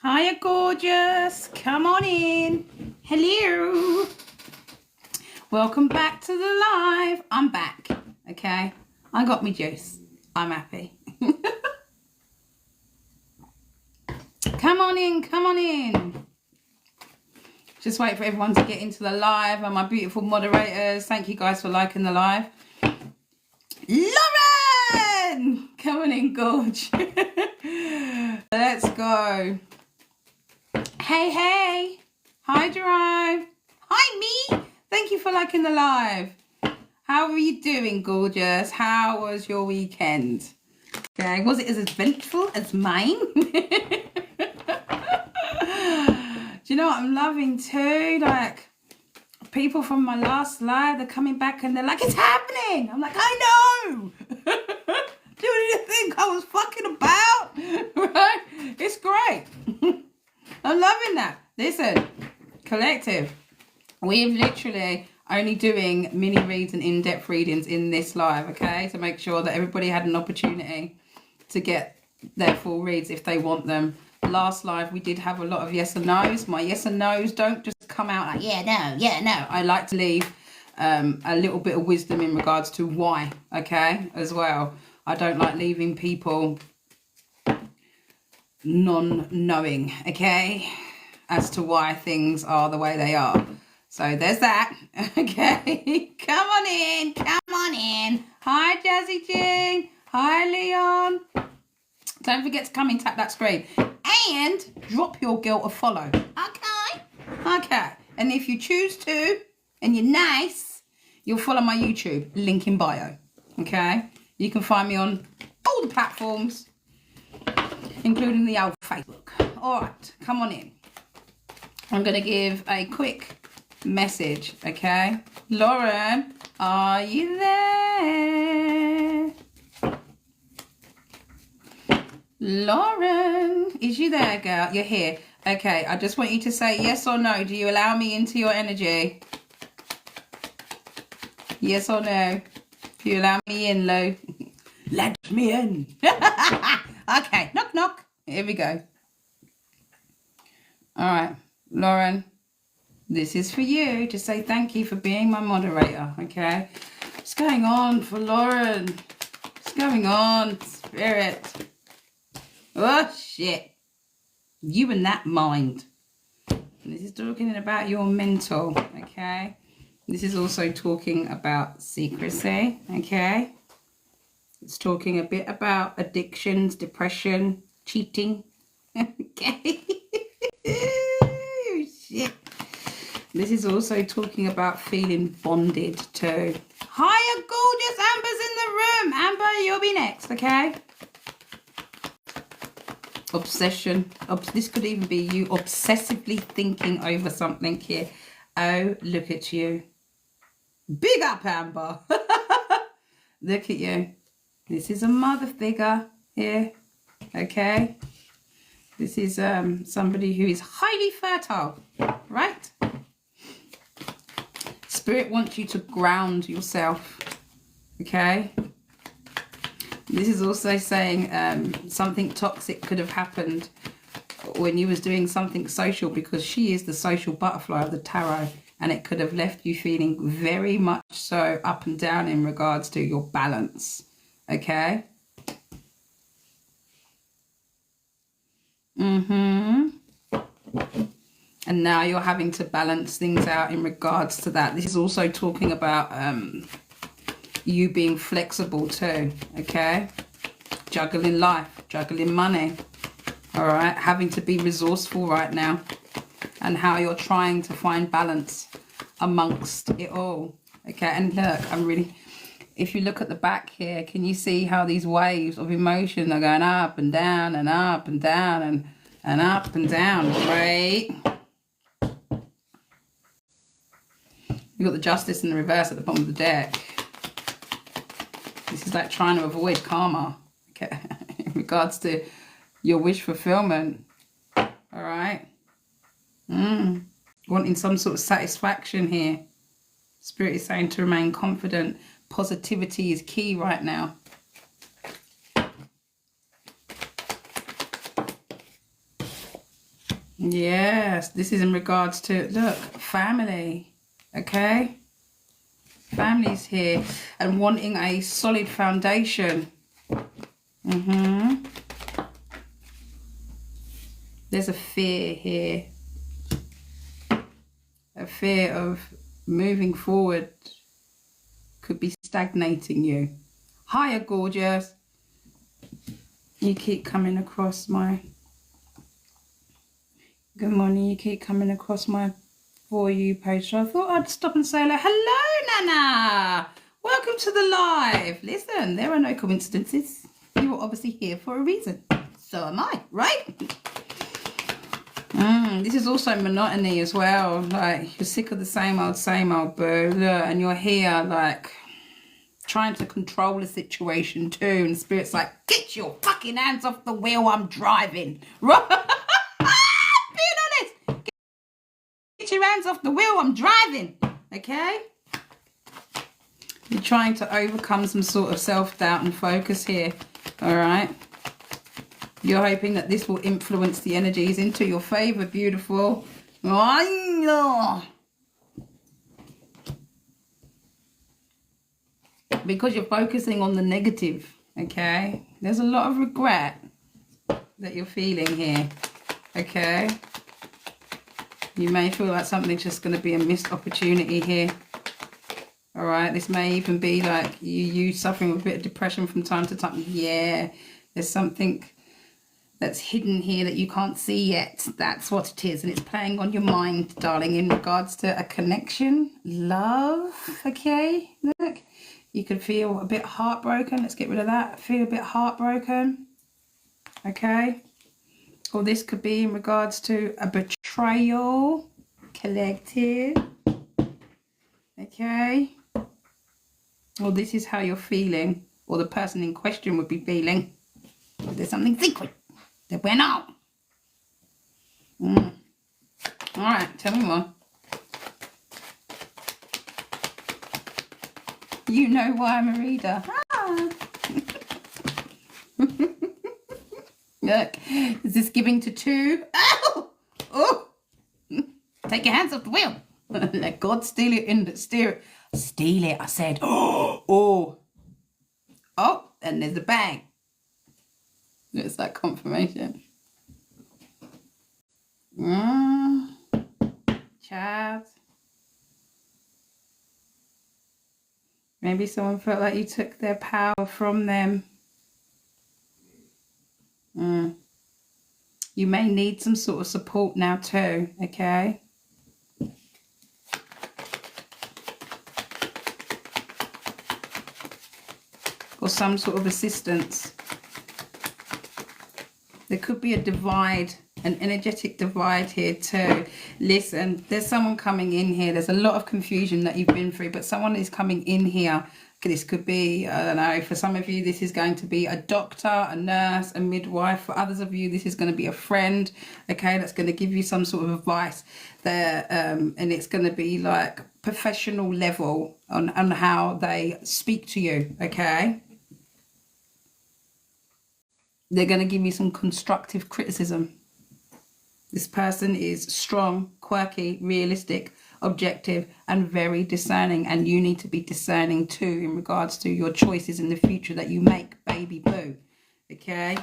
Hiya, gorgeous. Come on in. Hello. Welcome back to the live. I'm back. Okay. I got me juice. I'm happy. Come on in. Come on in. Just wait for everyone to get into the live. And my beautiful moderators. Thank you guys for liking the live. Lauren! Come on in, gorge. Let's go. Hey, hey. Hi, Drive. Hi, me. Thank you for liking the live. How are you doing, gorgeous? How was your weekend? Okay, was it as eventful as mine? Do you know what I'm loving too? Like, people from my last live, they're coming back and they're like, it's happening. I'm like, I know. Do you think I was fucking about? Right? It's great. I'm loving that. Listen, collective, we're literally only doing mini reads and in-depth readings in this live, okay? To make sure that everybody had an opportunity to get their full reads if they want them. Last live, we did have a lot of yes and no's. My yes and no's don't just come out like, yeah, no. I like to leave a little bit of wisdom in regards to why, okay, as well. I don't like leaving people non-knowing, okay, as to why things are the way they are. So there's that. Okay. Come on in. Hi, Jazzy Jean. Hi, Leon. Don't forget to come and tap that screen and drop your girl a follow. Okay. And if you choose to and you're nice, you'll follow my YouTube, link in bio. Okay. You can find me on all the platforms, including the old Facebook. All right, come on in. I'm going to give a quick message, okay? Lauren, are you there? Lauren, is you there, girl? You're here. Okay, I just want you to say yes or no. Do you allow me into your energy? Yes or no? Do you allow me in, Lou? Let me in. Okay, knock, knock. Here we go. All right, Lauren, this is for you to say thank you for being my moderator, okay? What's going on for Lauren? What's going on, Spirit? Oh, shit. You and that mind. This is talking about your mental, okay? This is also talking about secrecy, okay? It's talking a bit about addictions, depression, cheating, okay? Shit. This is also talking about feeling bonded too. Hiya, gorgeous. Amber's in the room. Amber, you'll be next, okay? Obsession. This could even be you obsessively thinking over something here. Oh, look at you. Big up, Amber. Look at you. This is a mother figure here, okay? This is somebody who is highly fertile, right? Spirit wants you to ground yourself, okay? This is also saying something toxic could have happened when you was doing something social, because she is the social butterfly of the tarot, and it could have left you feeling very much so up and down in regards to your balance, okay? And now you're having to balance things out in regards to that. This is also talking about you being flexible too, okay? Juggling life, juggling money, all right? Having to be resourceful right now, and how you're trying to find balance amongst it all, okay? And look, if you look at the back here, can you see how these waves of emotion are going up and down and up and down and up and down, right? You've got the Justice in the reverse at the bottom of the deck. This is like trying to avoid karma, okay, in regards to your wish fulfillment, all right? Wanting some sort of satisfaction here. Spirit is saying to remain confident. Positivity is key right now. Yes, this is in regards to, look, family, okay? Family's here and wanting a solid foundation. There's a fear here. A fear of moving forward could be stagnating you. Hiya, gorgeous. You keep coming across my... Good morning. You keep coming across my For You page. So I thought I'd stop and say hello, Nana. Welcome to the live. Listen, there are no coincidences. You were obviously here for a reason. So am I, right? This is also monotony as well. Like, you're sick of the same old boo. Look, and you're here, like, trying to control the situation too. And the spirit's like, get your fucking hands off the wheel, I'm driving. Right? Being honest. Get your hands off the wheel, I'm driving. Okay? You're trying to overcome some sort of self-doubt and focus here. All right? You're hoping that this will influence the energies into your favor, beautiful. Because you're focusing on the negative, okay? There's a lot of regret that you're feeling here, okay? You may feel like something's just going to be a missed opportunity here. All right, this may even be like you suffering with a bit of depression from time to time. Yeah, there's something that's hidden here that you can't see yet. That's what it is. And it's playing on your mind, darling, in regards to a connection, love, okay? Look, you could feel a bit heartbroken. Let's get rid of that. Feel a bit heartbroken, okay? Or this could be in regards to a betrayal, collective, okay? Or this is how you're feeling, or the person in question would be feeling. There's something secret that went on. All right, tell me more. You know why I'm a reader. Ah. Look, is this giving to two? Oh, oh! Take your hands off the wheel. Let God steal it in the steer. Steal it, I said. Oh, oh, oh! And there's a bang. It's that confirmation. Child. Maybe someone felt like you took their power from them. You may need some sort of support now too, okay? Or some sort of assistance. There could be a divide, an energetic divide here too. Listen, there's someone coming in here. There's a lot of confusion that you've been through, but someone is coming in here. This could be, I don't know, for some of you, this is going to be a doctor, a nurse, a midwife. For others of you, this is going to be a friend, okay, that's going to give you some sort of advice there, and it's going to be like professional level on how they speak to you, okay? They're going to give you some constructive criticism. This person is strong, quirky, realistic, objective, and very discerning. And you need to be discerning too in regards to your choices in the future that you make, baby boo. Okay?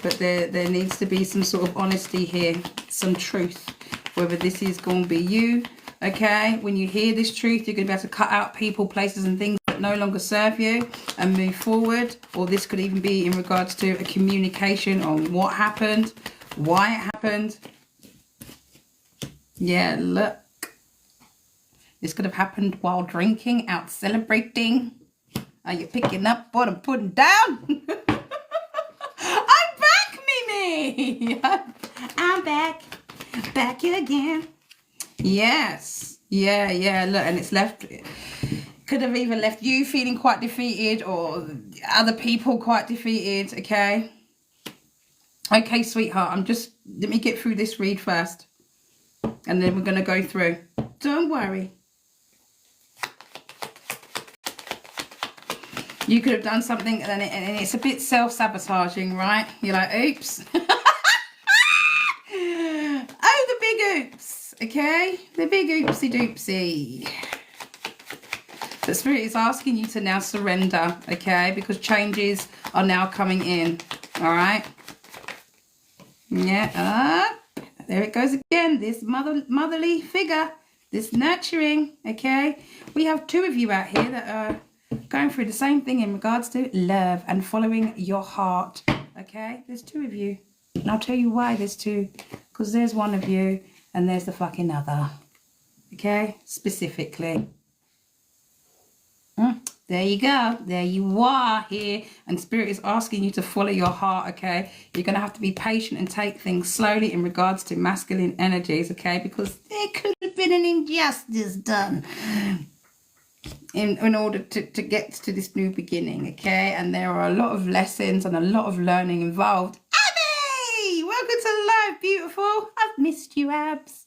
But there needs to be some sort of honesty here, some truth. Whether this is going to be you, okay? When you hear this truth, you're going to be able to cut out people, places, and things that no longer serve you and move forward. Or this could even be in regards to a communication on what happened, why it happened. Yeah, look. This could have happened while drinking, out celebrating. Are you picking up what I'm putting down? I'm back, Mimi. I'm back. Back again. Yes. Yeah. Look, and it's left. Could have even left you feeling quite defeated or other people quite defeated, okay? Okay, sweetheart, let me get through this read first. And then we're going to go through. Don't worry. You could have done something and it's a bit self-sabotaging, right? You're like, oops. Oh oops, okay? The big oopsie doopsie. But Spirit is asking you to now surrender, okay? Because changes are now coming in, all right? Yeah, there it goes again, this motherly figure, this nurturing, okay? We have two of you out here that are going through the same thing in regards to love and following your heart, okay? There's two of you. And I'll tell you why there's two. Because there's one of you and there's the fucking other, okay? Specifically. There you go. There you are here. And Spirit is asking you to follow your heart, okay? You're going to have to be patient and take things slowly in regards to masculine energies, okay? Because there could have been an injustice done in order to get to this new beginning, okay? And there are a lot of lessons and a lot of learning involved. Abby! Welcome to life, beautiful. I've missed you, Abs.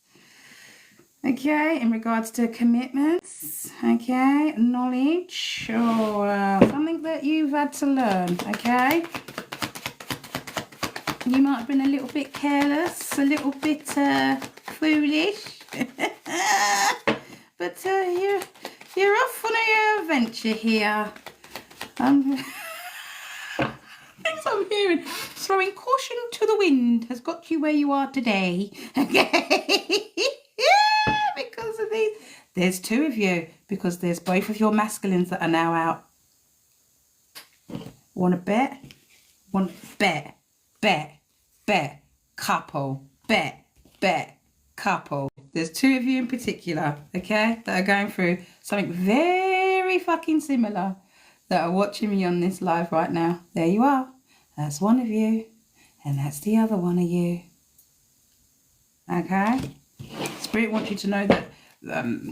Okay, in regards to commitments, okay, knowledge, or something that you've had to learn, okay? You might have been a little bit careless, a little bit foolish, but you're off on a adventure here. Things I'm hearing, throwing caution to the wind has got you where you are today, okay? Because of these, there's two of you, because there's both of your masculines that are now out. Want to bet? Bet, couple, bet, couple. There's two of you in particular, okay, that are going through something very fucking similar, that are watching me on this live right now. There you are. That's one of you, and that's the other one of you. Okay? Spirit wants you to know that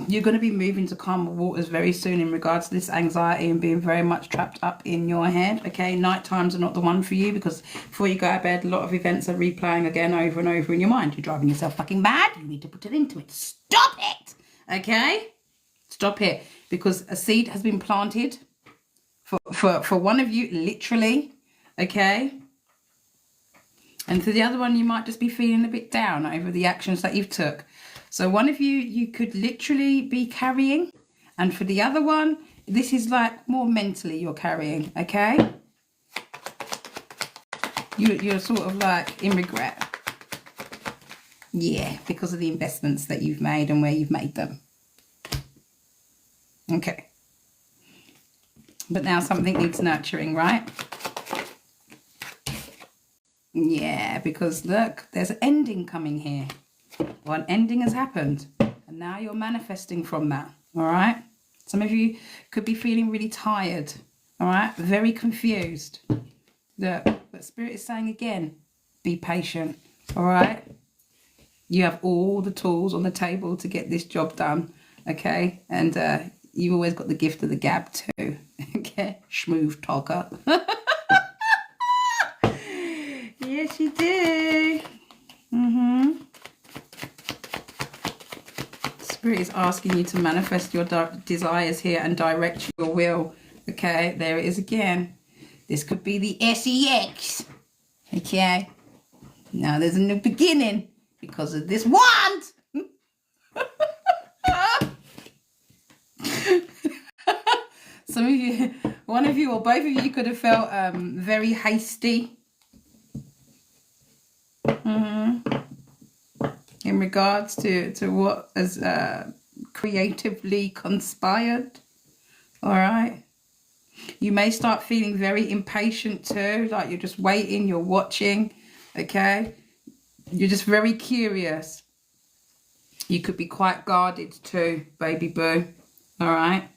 you're going to be moving to calmer waters very soon in regards to this anxiety and being very much trapped up in your head, okay? Night times are not the one for you, because before you go to bed, a lot of events are replaying again over and over in your mind. You're driving yourself fucking mad. You need to put it into it. Stop it, okay? Stop it, because a seed has been planted for one of you, literally, okay? And for the other one, you might just be feeling a bit down over the actions that you've took. So one of you could literally be carrying. And for the other one, this is like more mentally you're carrying, okay? You're sort of like in regret. Yeah, because of the investments that you've made and where you've made them. Okay. But now something needs nurturing, right? Yeah, because look, there's an ending coming here. One ending has happened, and now you're manifesting from that, all right? Some of you could be feeling really tired, all right? Very confused. Look, but Spirit is saying again, be patient, all right? You have all the tools on the table to get this job done, okay? And you've always got the gift of the gab too, okay? Smooth talker. Yes, you do. Spirit is asking you to manifest your desires here and direct your will. Okay, there it is again. This could be the SEX. Okay. Now there's a new beginning because of this wand. Some of you, one of you or both of you could have felt very hasty. In regards to what has creatively conspired, all right? You may start feeling very impatient too, like you're just waiting, you're watching, okay? You're just very curious. You could be quite guarded too, baby boo, all right?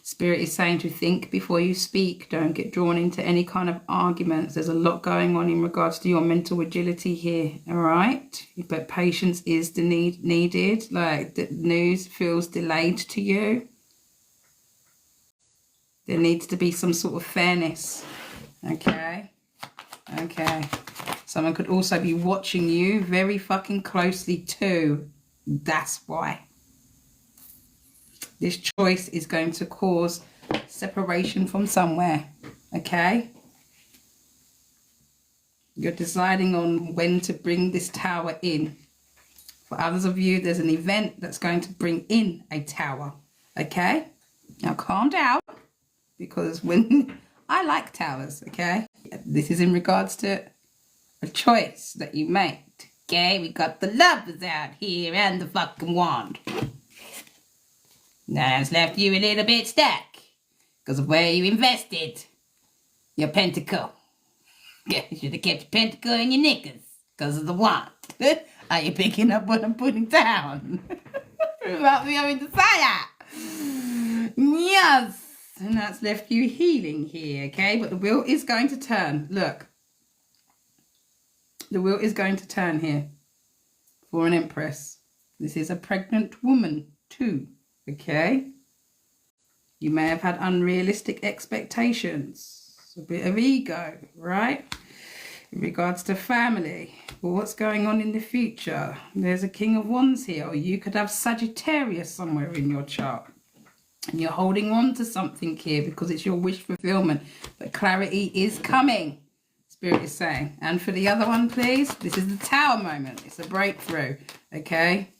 Spirit is saying to think before you speak. Don't get drawn into any kind of arguments. There's a lot going on in regards to your mental agility here, all right? But patience is the needed. Like, the news feels delayed to you. There needs to be some sort of fairness, okay? Okay. Someone could also be watching you very fucking closely too. That's why. This choice is going to cause separation from somewhere, okay? You're deciding on when to bring this tower in, For others of you, there's an event that's going to bring in a tower. Okay? Now calm down, because when I like towers, okay? This is in regards to a choice that you made. Okay? We got the lovers out here and the fucking wand. Now it's left you a little bit stuck because of where you invested your pentacle. Yeah, you should have kept your pentacle in your knickers because of the wand. Are you picking up what I'm putting down? Without me having to say that. Yes. And that's left you healing here, okay? But the wheel is going to turn. Look. The wheel is going to turn here for an empress. This is a pregnant woman too, okay? You may have had unrealistic expectations. A bit of ego, right? In regards to family. Well, what's going on in the future? There's a King of Wands here. Or you could have Sagittarius somewhere in your chart. And you're holding on to something here because it's your wish fulfillment. But clarity is coming, Spirit is saying. And for the other one, please, this is the Tower moment. It's a breakthrough, okay?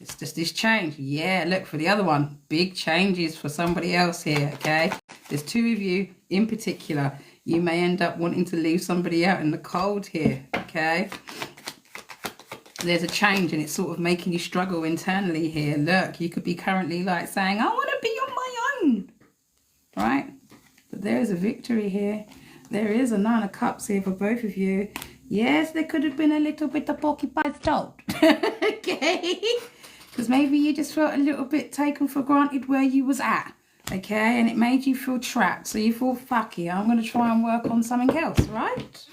It's just this change. Yeah, look, for the other one, big changes for somebody else here, okay? There's two of you in particular. You may end up wanting to leave somebody out in the cold here, okay? There's a change and it's sort of making you struggle internally here. Look, you could be currently like saying, I want to be on my own, right? But there is a victory here. There is a Nine of Cups here for both of you. Yes, there could have been a little bit of porcupine's told, okay? Because maybe you just felt a little bit taken for granted where you was at, okay? And it made you feel trapped. So you thought, fuck it, I'm going to try and work on something else, right?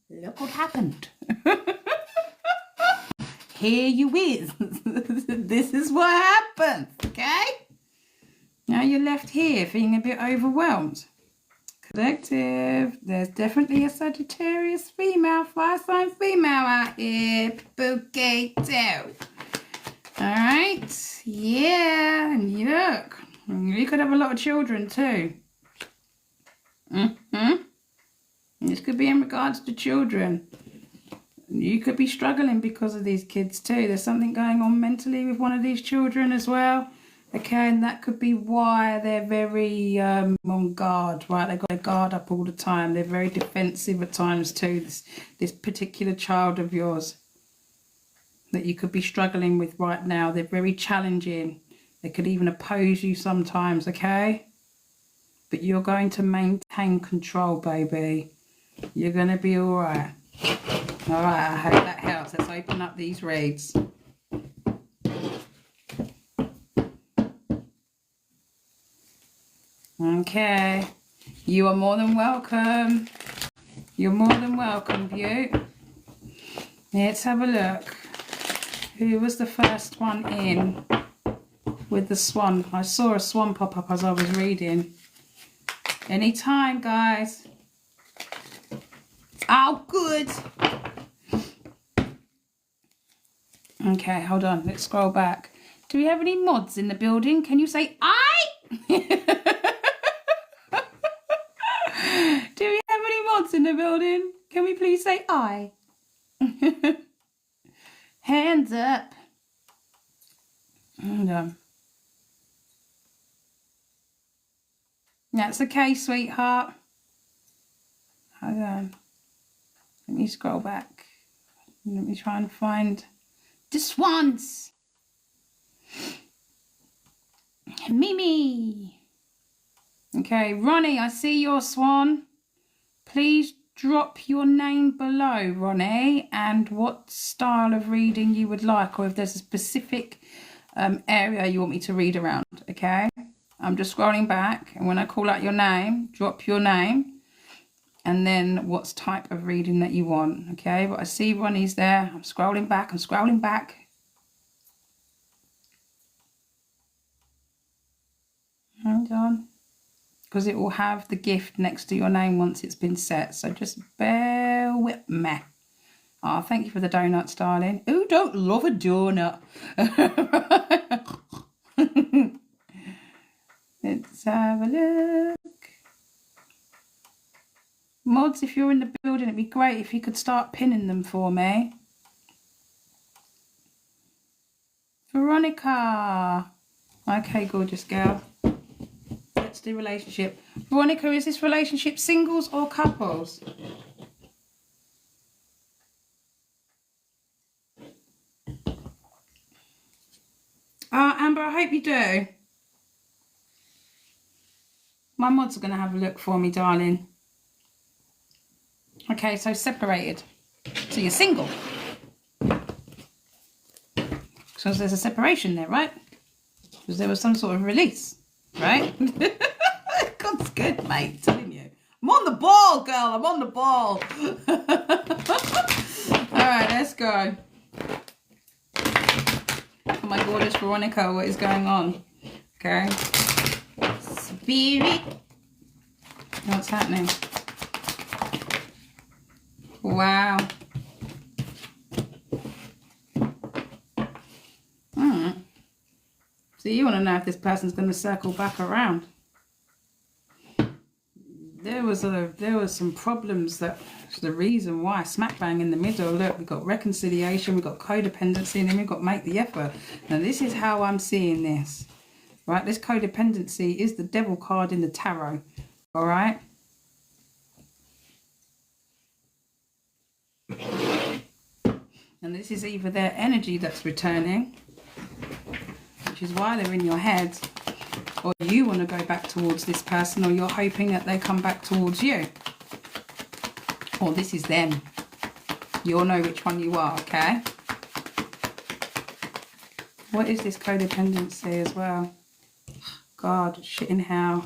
Look what happened. Here you is. This is what happens, okay? Now you're left here feeling a bit overwhelmed. Collective. There's definitely a Sagittarius female, fire sign female out here. Okay, too. Alright. Yeah, and look. You could have a lot of children too. This could be in regards to children. You could be struggling because of these kids too. There's something going on mentally with one of these children as well. Okay, and that could be why they're very on guard, right? They've got their guard up all the time. They're very defensive at times too. This particular child of yours that you could be struggling with right now. They're very challenging. They could even oppose you sometimes, okay? But you're going to maintain control, baby. You're going to be all right. All right, I hope that helps. Let's open up these reads. Okay. You are more than welcome. You're more than welcome, Butte. Let's have a look. Who was the first one in with the swan? I saw a swan pop up as I was reading. Anytime, guys. Oh, good. Okay, hold on. Let's scroll back. Do we have any mods in the building? Can you say I? Do we have any mods in the building? Can we please say I? Hands up. Hold on. That's okay, sweetheart. Hold on. Let me scroll back. Let me try and find the swans. Mimi. Okay, Ronnie, I see your swan. Please drop your name below, Ronnie, and what style of reading you would like, or if there's a specific area you want me to read around, okay? I'm just scrolling back, and when I call out your name, drop your name, and then what type of reading that you want, okay? But I see Ronnie's there. I'm scrolling back. Hold on. Because it will have the gift next to your name once it's been set. So just bear with me. Oh, thank you for the donuts, darling. Who don't love a donut? Let's have a look. Mods, if you're in the building, it'd be great if you could start pinning them for me. Veronica. Okay, gorgeous girl. Let's do relationship. Veronica, is this relationship singles or couples? Amber, I hope you do. My mods are going to have a look for me, darling. Okay, so separated. So you're single. So there's a separation there, right? Because there was some sort of release, right? God's good, mate. I'm telling you. I'm on the ball, girl. I'm on the ball. All right, let's go. Oh my gorgeous Veronica, what is going on? Okay. Spirit. What's happening? Wow. So you want to know if this person's going to circle back around. There was some problems that was the reason why. Smack bang in the middle. Look, we've got reconciliation, we've got codependency, and then we've got make the effort. Now this is how I'm seeing this. Right, this codependency is the devil card in the tarot. All right. And this is either their energy that's returning, which is why they're in your head, or you want to go back towards this person, or you're hoping that they come back towards you, or this is them. You'll know which one you are, okay? What is this codependency as well? God, shit in hell.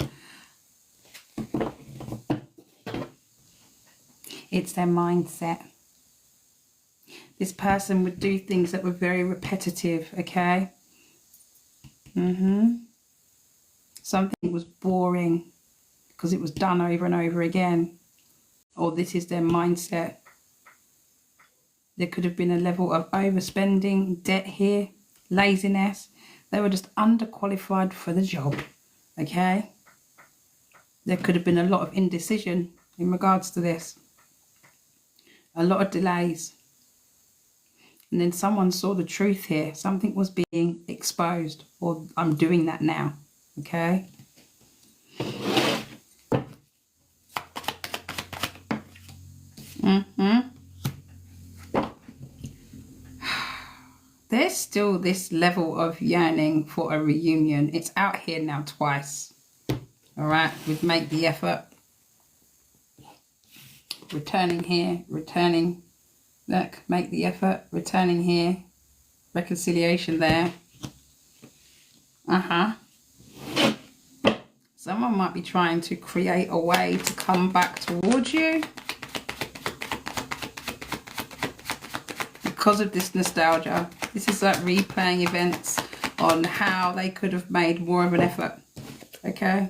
It's their mindset. This person would do things that were very repetitive, okay? Something was boring because it was done over and over again. Or this is their mindset. There could have been a level of overspending, debt here, laziness. They were just underqualified for the job, okay? There could have been a lot of indecision in regards to this. A lot of delays. And then someone saw the truth here. Something was being exposed, or I'm doing that now, okay? There's still this level of yearning for a reunion. It's out here now twice. All right, we'd make the effort. Returning here, returning. Look, make the effort, returning here. Reconciliation there. Someone might be trying to create a way to come back towards you because of this nostalgia. This is like replaying events on how they could have made more of an effort. Okay?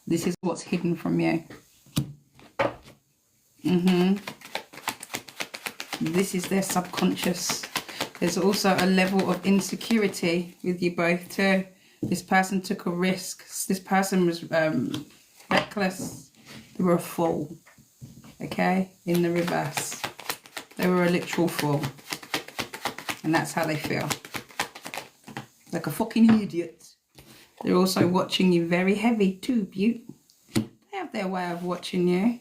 This is what's hidden from you. This is their subconscious. There's also a level of insecurity with you both too. This person took a risk. This person was reckless. They were a fool. Okay? In the reverse. They were a literal fool. And that's how they feel. Like a fucking idiot. They're also watching you very heavy too, Butte. They have their way of watching you.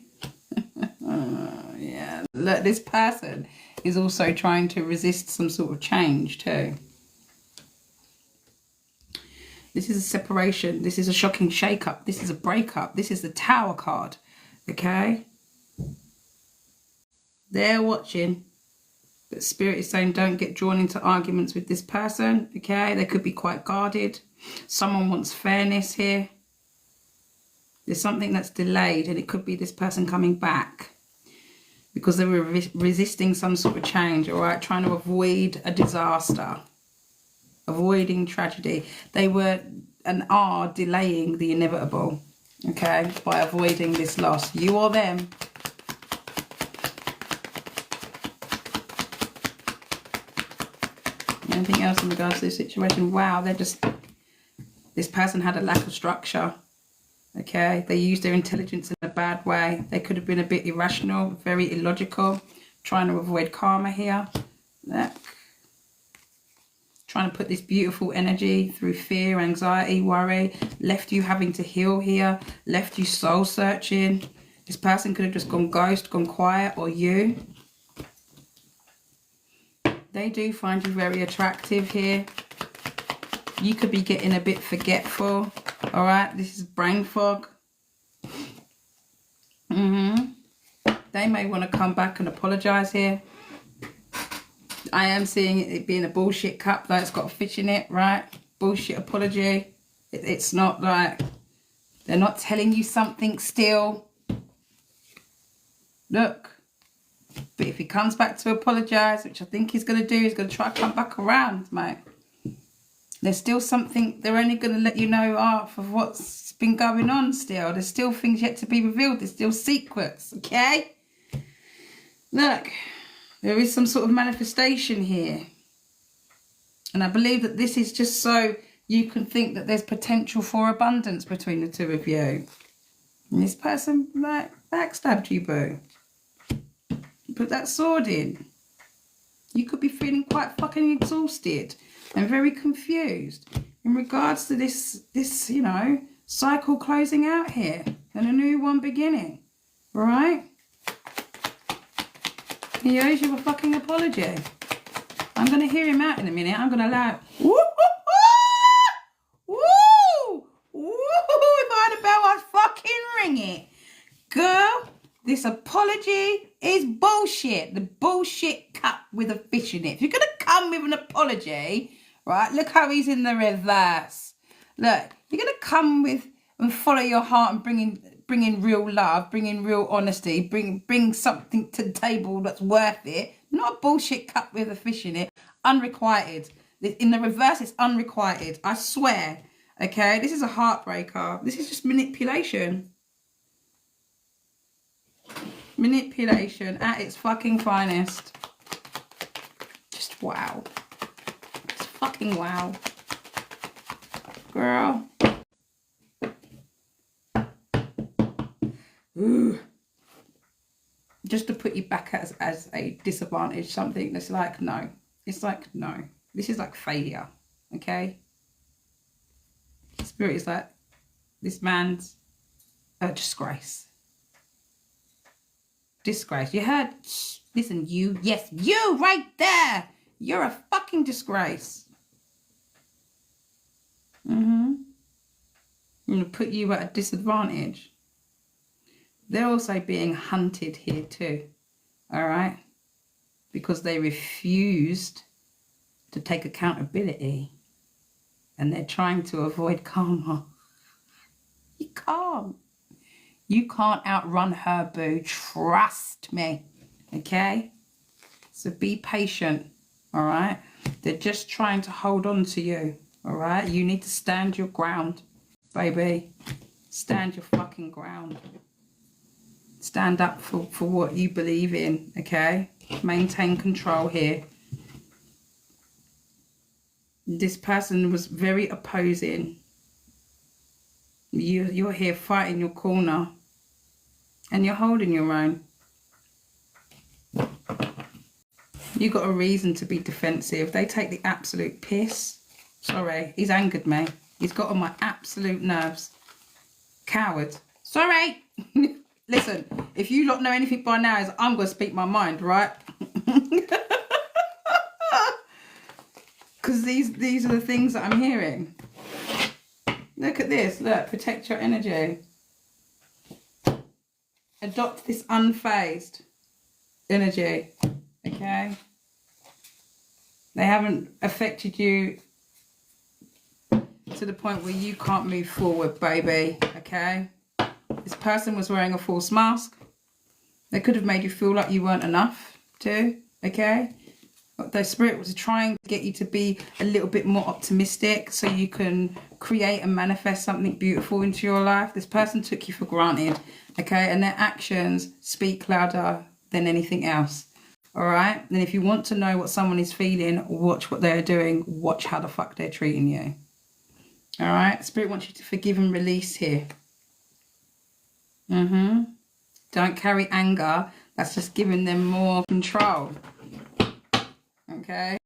Yeah. Look, this person is also trying to resist some sort of change too. This is a separation. This is a shocking shake-up. This is a breakup. This is the Tower card. Okay? They're watching. But Spirit is saying don't get drawn into arguments with this person. Okay? They could be quite guarded. Someone wants fairness here. There's something that's delayed, and it could be this person coming back because they were resisting some sort of change, all right? Trying to avoid a disaster. Avoiding tragedy. They were and are delaying the inevitable, okay, by avoiding this loss. You or them. Anything else in regards to this situation? Wow, they're just... This person had a lack of structure, okay? They used their intelligence in a bad way. They could have been a bit irrational, very illogical, trying to avoid karma here. Look. trying to put this beautiful energy through fear, anxiety, worry, left you having to heal here, left you soul searching. This person could have just gone ghost, gone quiet, or you. They do find you very attractive here. You could be getting a bit forgetful. All right, this is brain fog. They may want to come back and apologize here. I am seeing it being a bullshit cup, though. It's got a fish in it, right? Bullshit apology. It's not like they're not telling you something still. Look. But if he comes back to apologize, which I think he's going to do, he's going to try to come back around, mate. There's still something, they're only going to let you know half of what's been going on still. There's still things yet to be revealed. There's still secrets, okay? Look, there is some sort of manifestation here. And I believe that this is just so you can think that there's potential for abundance between the two of you. And this person, like, backstabbed you, boo. Put that sword in. You could be feeling quite fucking exhausted and very confused in regards to this, you know, cycle closing out here and a new one beginning. All right? He owes you a fucking apology. I'm going to hear him out in a minute. I'm going to allow it. Woo! Woo! Woo! If I had a bell, I'd fucking ring it. Girl, this apology is bullshit. The bullshit cup with a fish in it. If you're going to come with an apology, right, look how he's in the reverse. Look, you're going to come with and follow your heart and bring in real love, bring in real honesty, bring something to the table that's worth it. Not a bullshit cup with a fish in it. Unrequited. In the reverse, it's unrequited. I swear. Okay, this is a heartbreaker. This is just manipulation. Manipulation at its fucking finest. Just wow. Just fucking wow. Girl. Ooh. Just to put you back as a disadvantage, something that's like, no. It's like, no. This is like failure. Okay? Spirit is like, this man's a disgrace. Disgrace. You heard? Shh, listen, you. Yes, you right there. You're a fucking disgrace. I'm going to put you at a disadvantage. They're also being hunted here too. All right? Because they refused to take accountability. And they're trying to avoid karma. You can't. You can't outrun her, boo. Trust me. Okay? So be patient. All right? They're just trying to hold on to you. All right? You need to stand your ground, baby. Stand your fucking ground. Stand up for what you believe in. Okay? Maintain control here. This person was very opposing. You're here fighting your corner. And you're holding your own. You got a reason to be defensive. They take the absolute piss. Sorry, he's angered me. He's got on my absolute nerves. Coward. Sorry. Listen, if you lot know anything by now, is I'm going to speak my mind, right? Because these are the things that I'm hearing. Look at this. Look, protect your energy. Adopt this unfazed energy. Okay? They haven't affected you to the point where you can't move forward, baby. Okay? This person was wearing a false mask. They could have made you feel like you weren't enough too. Okay? Their spirit was trying to get you to be a little bit more optimistic so you can create and manifest something beautiful into your life. This person took you for granted, okay? And their actions speak louder than anything else, all right? And if you want to know what someone is feeling, watch what they're doing. Watch how the fuck they're treating you, all right? Spirit wants you to forgive and release here. Don't carry anger. That's just giving them more control. Okay,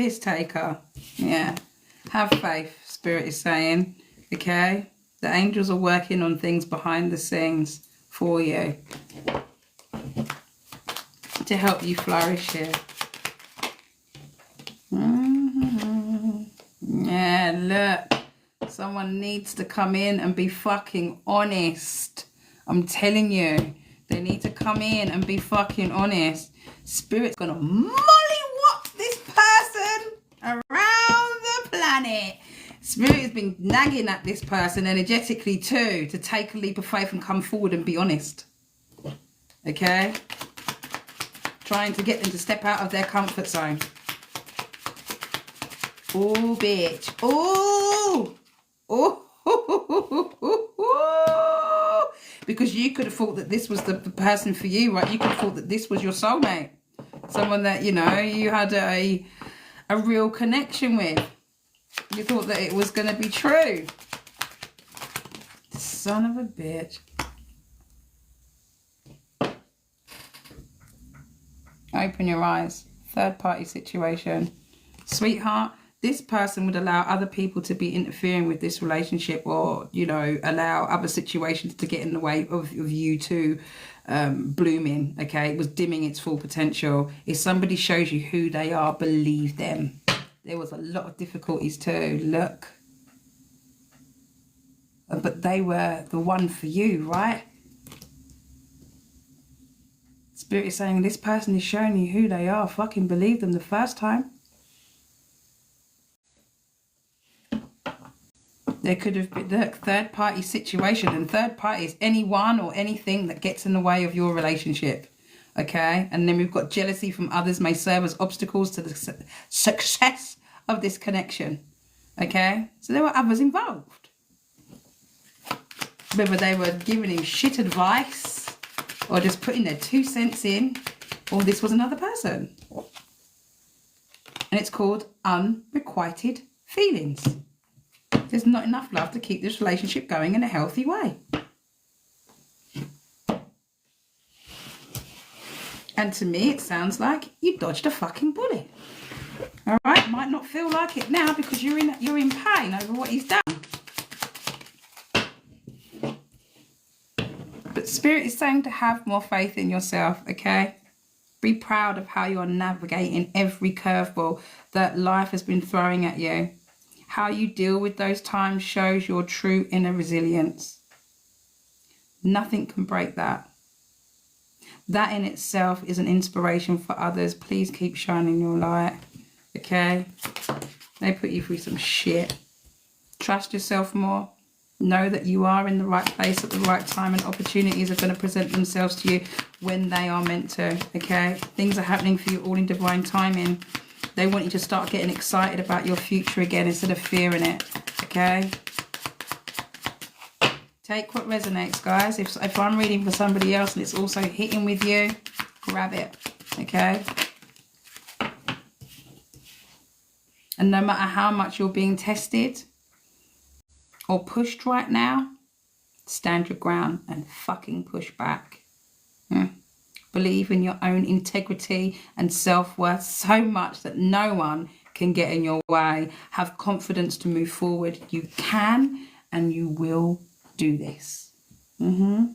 piss taker. Yeah. Have faith, Spirit is saying. Okay? The angels are working on things behind the scenes for you to help you flourish here. Yeah, look. Someone needs to come in and be fucking honest. I'm telling you. They need to come in and be fucking honest. Spirit's gonna mollywop this person around the planet. Spirit has been nagging at this person energetically too to take a leap of faith and come forward and be honest. Okay? Trying to get them to step out of their comfort zone. Oh, bitch. Oh! Oh! Because you could have thought that this was the person for you, right? You could have thought that this was your soulmate. Someone that, you know, you had a real connection with. You thought that it was going to be true. Son of a bitch. Open your eyes. Third party situation. Sweetheart, this person would allow other people to be interfering with this relationship, or, you know, allow other situations to get in the way of you two blooming, okay? It was dimming its full potential. If somebody shows you who they are, believe them. There was a lot of difficulties too, look. But they were the one for you, right? Spirit is saying this person is showing you who they are. Fucking believe them the first time. There could have been, look, third party situation, and third party is anyone or anything that gets in the way of your relationship. Okay? And then we've got jealousy from others may serve as obstacles to the success of this connection. Okay? So there were others involved. Whether they were giving him shit advice or just putting their 2 cents in, or this was another person. And it's called unrequited feelings. There's not enough love to keep this relationship going in a healthy way. And to me, it sounds like you dodged a fucking bullet. All right? Might not feel like it now because you're in pain over what he's done. But Spirit is saying to have more faith in yourself, okay? Be proud of how you're navigating every curveball that life has been throwing at you. How you deal with those times shows your true inner resilience. Nothing can break that. That in itself is an inspiration for others. Please keep shining your light, okay? They put you through some shit. Trust yourself more. Know that you are in the right place at the right time, and opportunities are going to present themselves to you when they are meant to, okay? Things are happening for you all in divine timing. They want you to start getting excited about your future again instead of fearing it, okay? Take what resonates, guys. If I'm reading for somebody else and it's also hitting with you, grab it, okay? And no matter how much you're being tested or pushed right now, stand your ground and fucking push back. Believe in your own integrity and self-worth so much that no one can get in your way. Have confidence to move forward. You can and you will do this. Bottom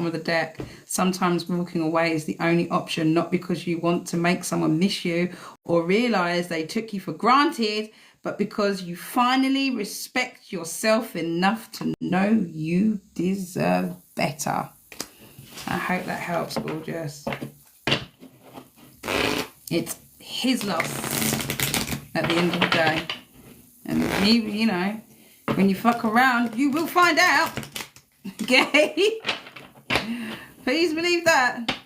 of the deck. Sometimes walking away is the only option, not because you want to make someone miss you or realize they took you for granted, but because you finally respect yourself enough to know you deserve better. I hope that helps, gorgeous. It's his loss at the end of the day. And he, you know, when you fuck around, you will find out. Okay? Please believe that.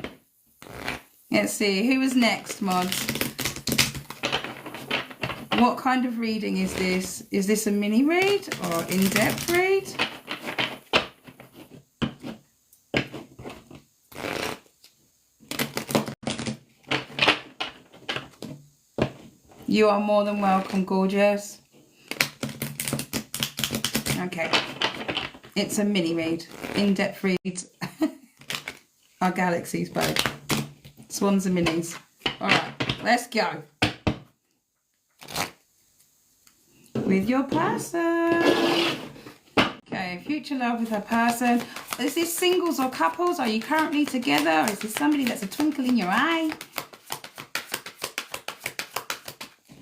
Let's see, who is next, mods? What kind of reading is this? Is this a mini read or in-depth read? You are more than welcome, gorgeous. Okay. It's a mini read. In-depth reads are galaxies, babe. Swans and minis. Alright, let's go. with your person. Okay, future love with her person. Is this singles or couples? Are you currently together? Is this somebody that's a twinkle in your eye?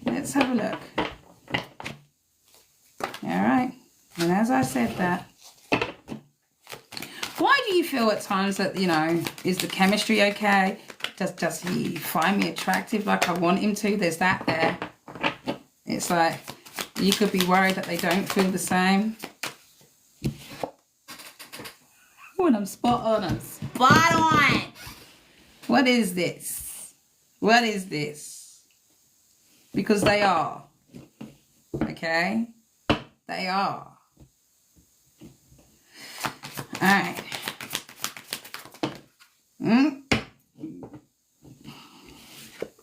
Let's have a look. All right. And as I said that, why do you feel at times that, you know, is the chemistry okay? Does he find me attractive like I want him to? There's that there. It's like you could be worried that they don't feel the same. Oh, and I'm spot on. I'm spot on. What is this? What is this? Because they are. Okay? They are. Alright.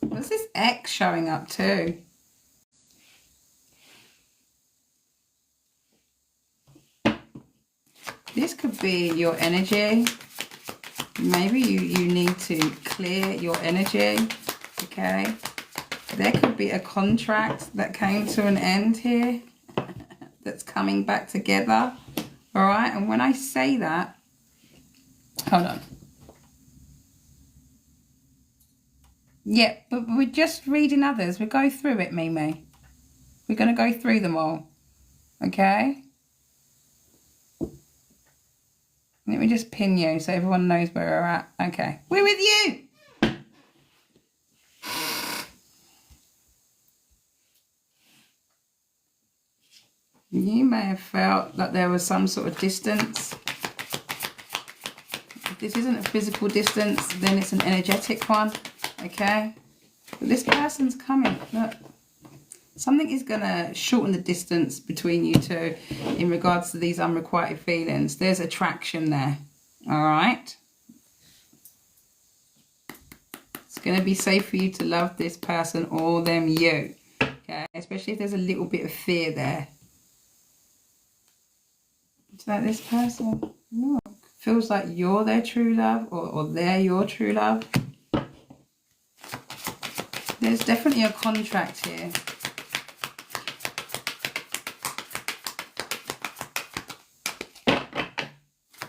What's this X showing up too? This could be your energy. Maybe you need to clear your energy. Okay? There could be a contract that came to an end here that's coming back together. Alright? And when I say that, hold on. Yeah, but we're just reading others. We go through it, Mimi. We're going to go through them all. Okay? Let me just pin you so everyone knows where we're at. Okay. We're with you! You may have felt that there was some sort of distance. If this isn't a physical distance, then it's an energetic one. Okay? But this person's coming. Look. Something is going to shorten the distance between you two in regards to these unrequited feelings. There's attraction there. Alright? It's going to be safe for you to love this person or them you. Okay? Especially if there's a little bit of fear there. It's like this person, look, feels like you're their true love or they're your true love. There's definitely a contract here.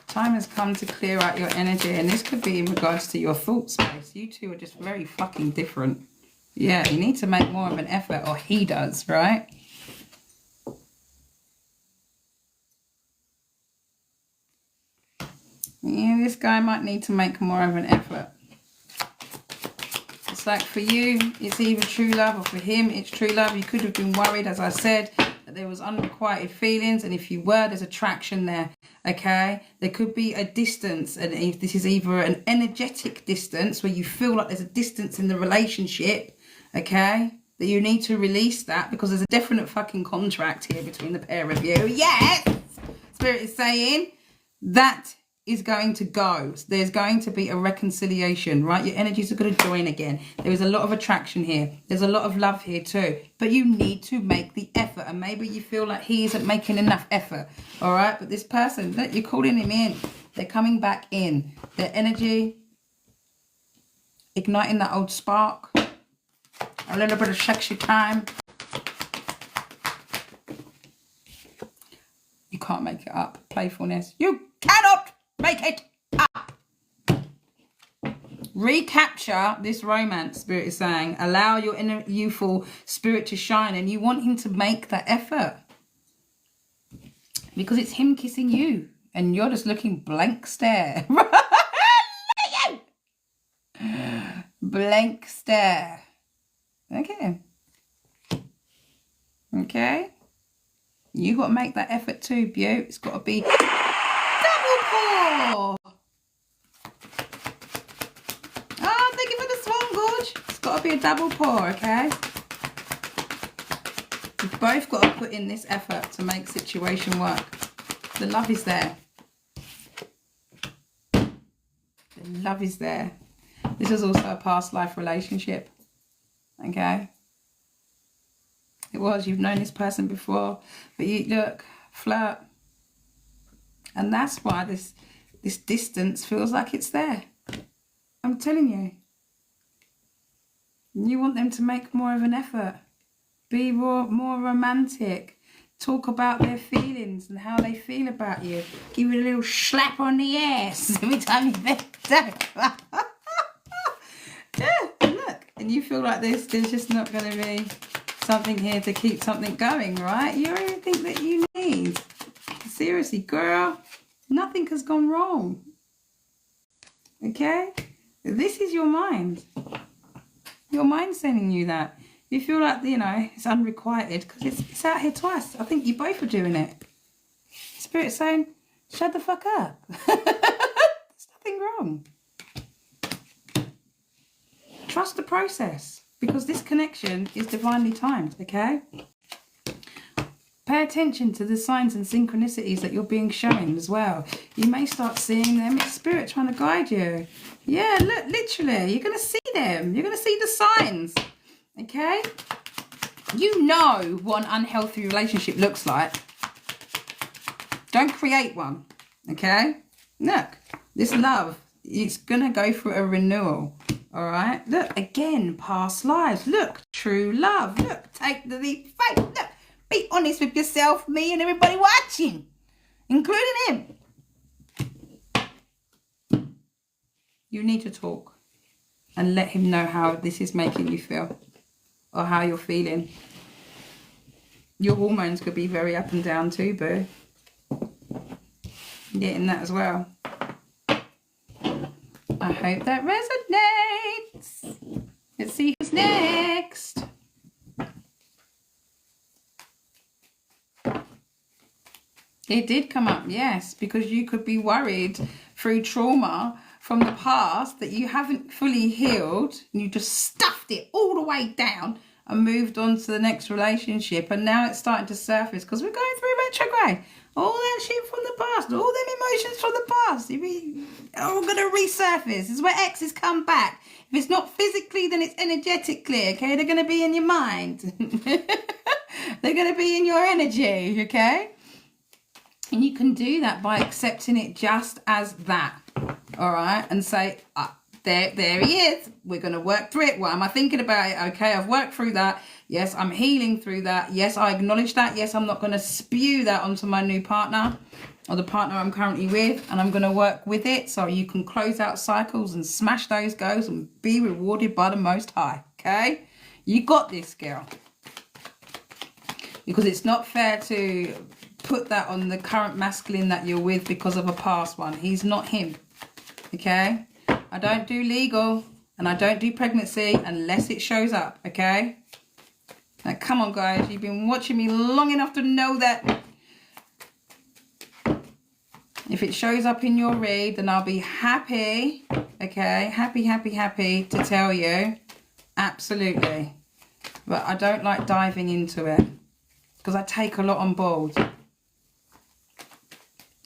Time has come to clear out your energy, and this could be in regards to your thought space. You two are just very fucking different. Yeah, you need to make more of an effort, or he does, right? Yeah, this guy might need to make more of an effort. It's like for you, it's either true love, or for him, it's true love. You could have been worried, as I said, that there was unrequited feelings, and if you were, there's attraction there. Okay, there could be a distance, and if this is either an energetic distance where you feel like there's a distance in the relationship, okay, that you need to release that because there's a definite fucking contract here between the pair of you. Yes, Spirit is saying that is going to go. There's going to be a reconciliation, right? Your energies are going to join again. There is a lot of attraction here. There's a lot of love here too. But you need to make the effort. And maybe you feel like he isn't making enough effort. All right? But this person, look, you're calling him in. They're coming back in. Their energy, igniting that old spark. A little bit of sexy time. You can't make it up. Playfulness. You cannot make it up. Recapture this romance, Spirit is saying. Allow your inner youthful spirit to shine, and you want him to make that effort. Because it's him kissing you, and you're just looking blank stare. Look at you! Blank stare. Okay. Okay. You got to make that effort too, Beau. It's got to be double pour. Oh, thank you for the swan, Gorge. It's got to be a double pour, okay? You've both got to put in this effort to make situation work. The love is there. The love is there. This is also a past life relationship, okay? It was, you've known this person before, but you look, flirt. And that's why this distance feels like it's there. I'm telling you. You want them to make more of an effort. Be more romantic. talk about their feelings and how they feel about you. Give you a little slap on the ass every time you bend down. Yeah, look, and you feel like there's just not going to be something here to keep something going, right? You're everything that you need. Seriously, girl, nothing has gone wrong. Okay? This is your mind. Your mind's sending you that. You feel like, you know, it's unrequited because it's out here twice. I think you both are doing it. Spirit's saying, shut the fuck up. There's nothing wrong. Trust the process because this connection is divinely timed, okay? Pay attention to the signs and synchronicities that you're being shown as well. You may start seeing them. It's spirit trying to guide you. Yeah, look, literally, you're going to see them. You're going to see the signs, okay? You know what an unhealthy relationship looks like. Don't create one, okay? Look, this love, it's going to go through a renewal, all right? Look, again, past lives. Look, true love. Look, take the leap of faith. Look. Be honest with yourself, me, and everybody watching, including him. You need to talk and let him know how this is making you feel or how you're feeling. Your hormones could be very up and down too, boo. I'm getting that as well. I hope that resonates. Let's see who's next. It did come up, yes, because you could be worried through trauma from the past that you haven't fully healed and you just stuffed it all the way down and moved on to the next relationship, and now it's starting to surface because we're going through retrograde. All that shit from the past, all them emotions from the past, are all going to resurface. This is where exes come back. If it's not physically, then it's energetically, okay? They're going to be in your mind. They're going to be in your energy, okay? And you can do that by accepting it just as that, all right? And say, there he is. We're going to work through it. What am I thinking about it? Okay, I've worked through that. Yes, I'm healing through that. Yes, I acknowledge that. Yes, I'm not going to spew that onto my new partner or the partner I'm currently with. And I'm going to work with it so you can close out cycles and smash those goals and be rewarded by the Most High, okay? You got this, girl. Because it's not fair to put that on the current masculine that you're with because of a past one. He's not him, okay? I don't do legal and I don't do pregnancy unless it shows up, okay? Now, come on, guys. You've been watching me long enough to know that if it shows up in your read, then I'll be happy, okay? Happy to tell you. Absolutely. But I don't like diving into it because I take a lot on board.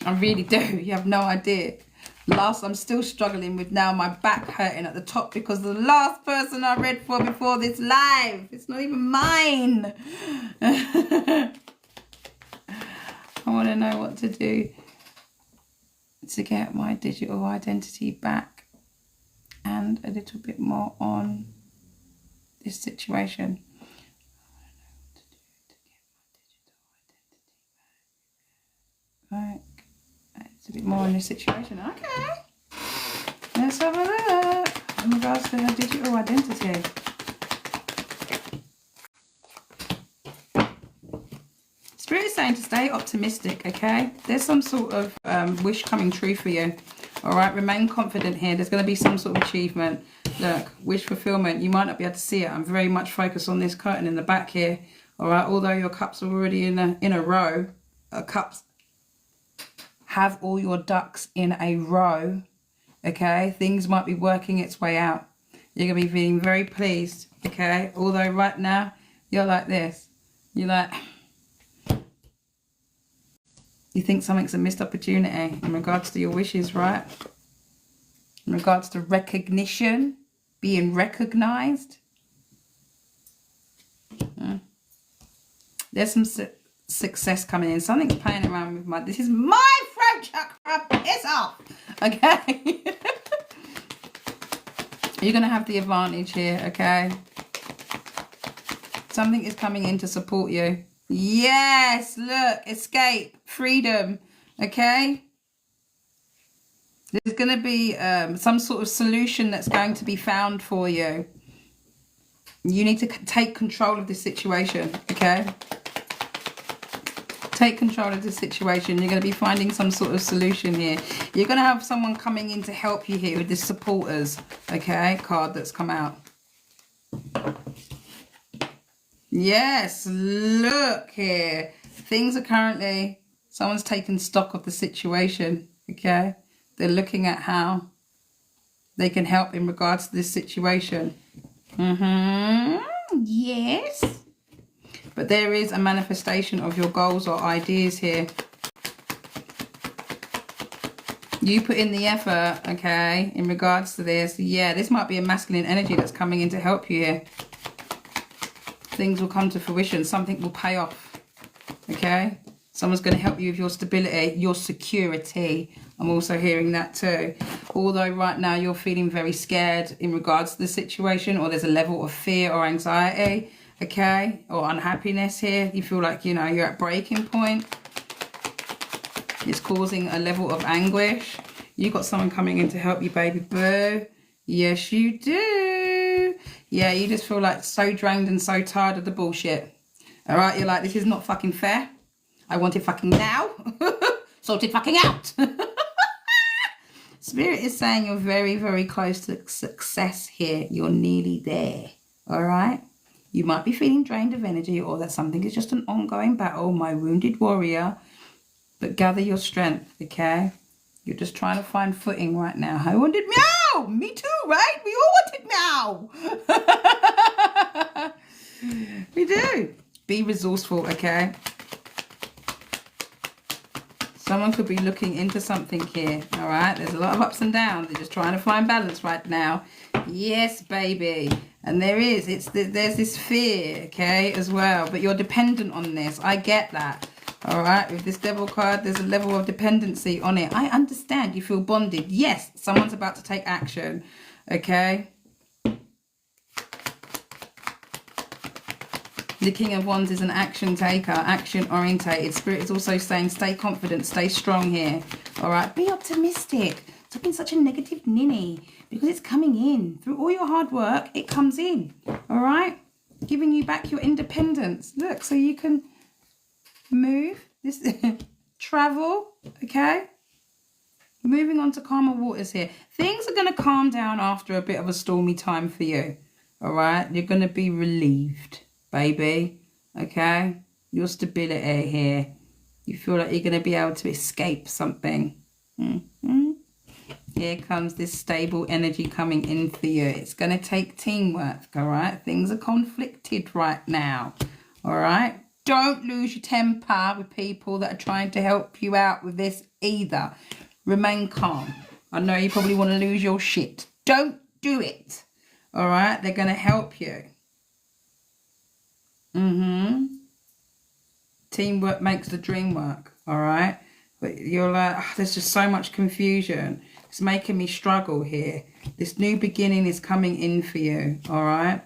I really do. You have no idea. I'm still struggling with now my back hurting at the top because the last person I read for before this live, it's not even mine. I want to know what to do to get my digital identity back and a little bit more on this situation. Right. It's a bit more in this situation. Okay. Let's have a look in regards to her digital identity. Spirit is saying to stay optimistic, okay? There's some sort of wish coming true for you. All right, remain confident here. There's going to be some sort of achievement. Look, wish fulfillment. You might not be able to see it. I'm very much focused on this curtain in the back here. All right, although your cups are already in a row, cups have all your ducks in a row, okay? Things might be working its way out. You're going to be feeling very pleased, okay? Although right now, you're like this. You're like, you think something's a missed opportunity in regards to your wishes, right? In regards to recognition, being recognized. There's some success coming in. Something's playing around with my, this is my throat chakra, piss off, okay? You're going to have the advantage here, okay? Something is coming in to support you. Yes, look, escape, freedom, okay? There's going to be some sort of solution that's going to be found for you. You need to take control of this situation, okay? Take control of the situation. You're going to be finding some sort of solution here. You're going to have someone coming in to help you here with this supporters, okay, card that's come out. Yes, look here. Things are currently, someone's taken stock of the situation, okay? They're looking at how they can help in regards to this situation. Yes. But there is a manifestation of your goals or ideas here. You put in the effort, okay, in regards to this. Yeah, this might be a masculine energy that's coming in to help you here. Things will come to fruition. Something will pay off, okay? Someone's going to help you with your stability, your security. I'm also hearing that too. Although right now you're feeling very scared in regards to the situation, or there's a level of fear or anxiety, okay, or unhappiness here. You feel like, you know, you're at breaking point. It's causing a level of anguish. You got someone coming in to help you, baby boo. Yes, you do. Yeah, you just feel like so drained and so tired of the bullshit. All right, you're like, this is not fucking fair. I want it fucking now. Sort it fucking out. Spirit is saying you're very, very close to success here. You're nearly there. All right? You might be feeling drained of energy, or that something is just an ongoing battle, my wounded warrior. But gather your strength, okay? You're just trying to find footing right now. I wanted meow! Me too, right? We all wanted meow. We do. Be resourceful, okay? Someone could be looking into something here, all right? There's a lot of ups and downs. They're just trying to find balance right now. Yes, baby. And there's this fear, okay, as well. But you're dependent on this. I get that. All right, with this devil card, there's a level of dependency on it. I understand you feel bonded. Yes, someone's about to take action, okay? The King of Wands is an action taker, action orientated. Spirit is also saying stay confident, stay strong here. All right, be optimistic. Stop being such a negative ninny, because it's coming in. Through all your hard work, it comes in. All right, giving you back your independence. Look, so you can move this travel, okay? Moving on to calmer waters here. Things are going to calm down after a bit of a stormy time for you. All right, you're going to be relieved, baby, okay? Your stability here, you feel like you're going to be able to escape something. Here comes this stable energy coming in for you. It's going to take teamwork, all right? Things are conflicted right now, all right? Don't lose your temper with people that are trying to help you out with this either. Remain calm. I know you probably want to lose your shit. Don't do it. All right? They're going to help you. Teamwork makes the dream work. All right? But you're like, oh, there's just so much confusion. It's making me struggle here. This new beginning is coming in for you. All right?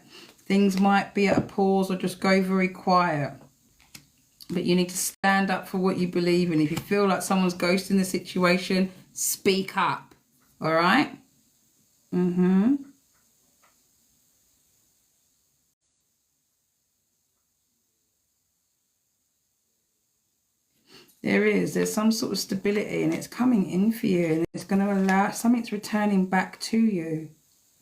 Things might be at a pause or just go very quiet. But you need to stand up for what you believe in. If you feel like someone's ghosting the situation, speak up. All right? There's some sort of stability, and it's coming in for you, and it's going to allow, something's returning back to you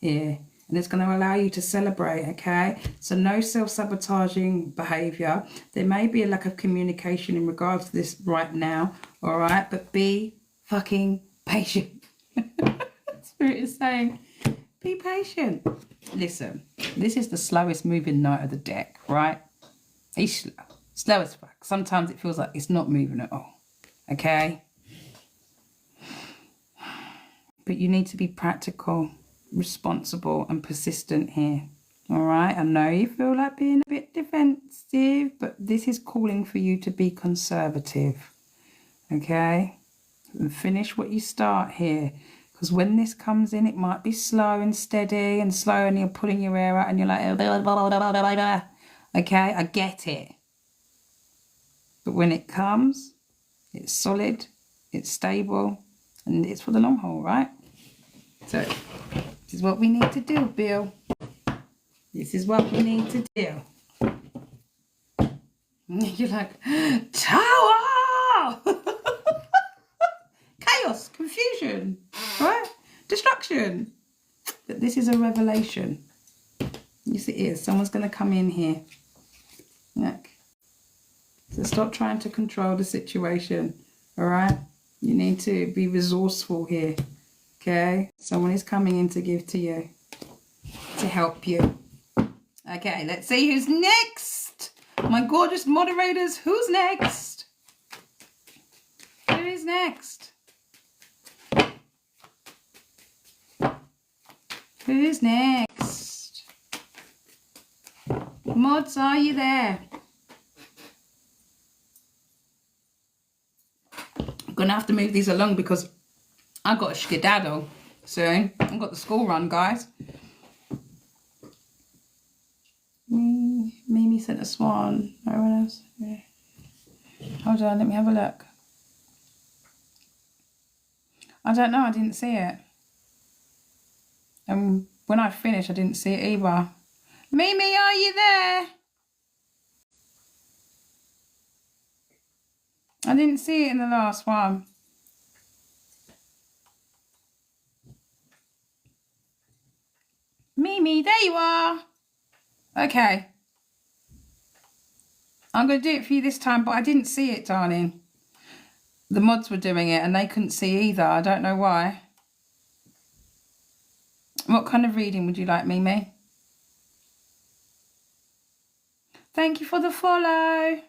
here, and it's going to allow you to celebrate, okay? So no self-sabotaging behavior. There may be a lack of communication in regards to this right now, all right? But be fucking patient. Spirit is saying, be patient. Listen, this is the slowest moving knight of the deck, right? He's slow. Slow as fuck. Sometimes it feels like it's not moving at all. Okay? But you need to be practical, responsible, and persistent here. Alright? I know you feel like being a bit defensive, but this is calling for you to be conservative. Okay? And finish what you start here. Because when this comes in, it might be slow and steady and slow, and you're pulling your hair out and you're like, blah, blah, blah, blah, blah, blah. Okay? I get it. But when it comes, it's solid, it's stable, and it's for the long haul, right? So this is what we need to do, Bill. This is what we need to do. You're like, tower! Chaos, confusion, right? Destruction. But this is a revelation. Yes, it is. Someone's going to come in here. Look. So stop trying to control the situation, all right? You need to be resourceful here, okay? Someone is coming in to give to you, to help you. Okay, let's see who's next. My gorgeous moderators, who's next? Who is next? Who's next? Mods, are you there? I'm going to have to move these along because I've got a skedaddle soon. I've got the school run, guys. Mimi sent a swan. No one else. Yeah. Hold on, let me have a look. I don't know, I didn't see it. And when I finished, I didn't see it either. Mimi, are you there? I didn't see it in the last one. Mimi, there you are. Okay. I'm going to do it for you this time, but I didn't see it, darling. The mods were doing it and they couldn't see either. I don't know why. What kind of reading would you like, Mimi? Thank you for the follow.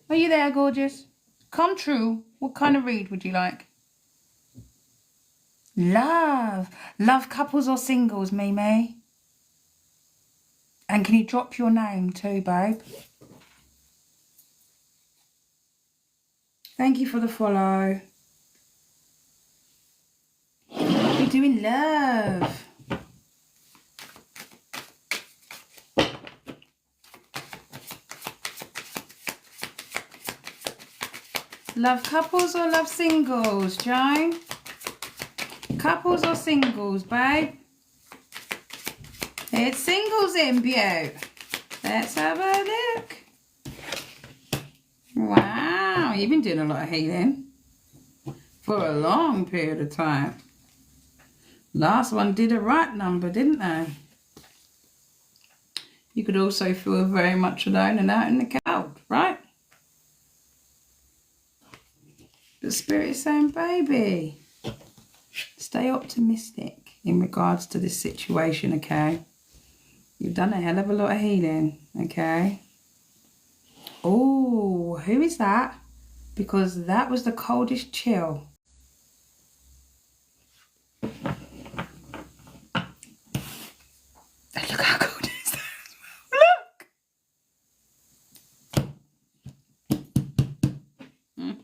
Are you there, gorgeous? Come true. What kind of read would you like? Love. Love couples or singles, Mimi? And can you drop your name too, babe? Thank you for the follow. We're doing love. Love couples or love singles, Joan? Couples or singles, babe? It's singles in Butte. Let's have a look. Wow, you've been doing a lot of healing for a long period of time. Last one did a right number, didn't they? You could also feel very much alone and out in the cold, right? But Spirit is saying, baby, stay optimistic in regards to this situation, okay? You've done a hell of a lot of healing, okay? Oh, who is that? Because that was the coldest chill. Look how cold it is there as well. Look!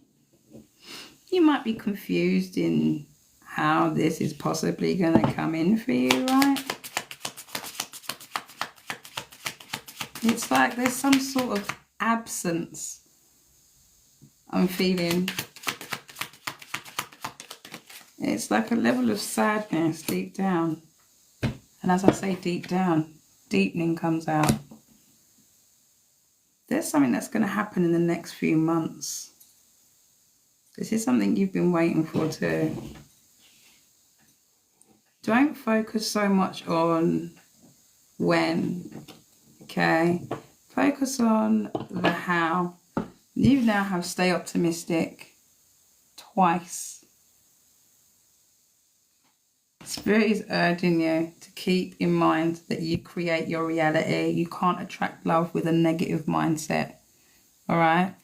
You might be confused in how this is possibly going to come in for you, right? It's like there's some sort of absence I'm feeling. It's like a level of sadness deep down. And as I say deep down, deepening comes out. There's something that's going to happen in the next few months. This is something you've been waiting for too. Don't focus so much on when, okay? Focus on the how. You now have stay optimistic twice. Spirit is urging you to keep in mind that you create your reality. You can't attract love with a negative mindset. All right?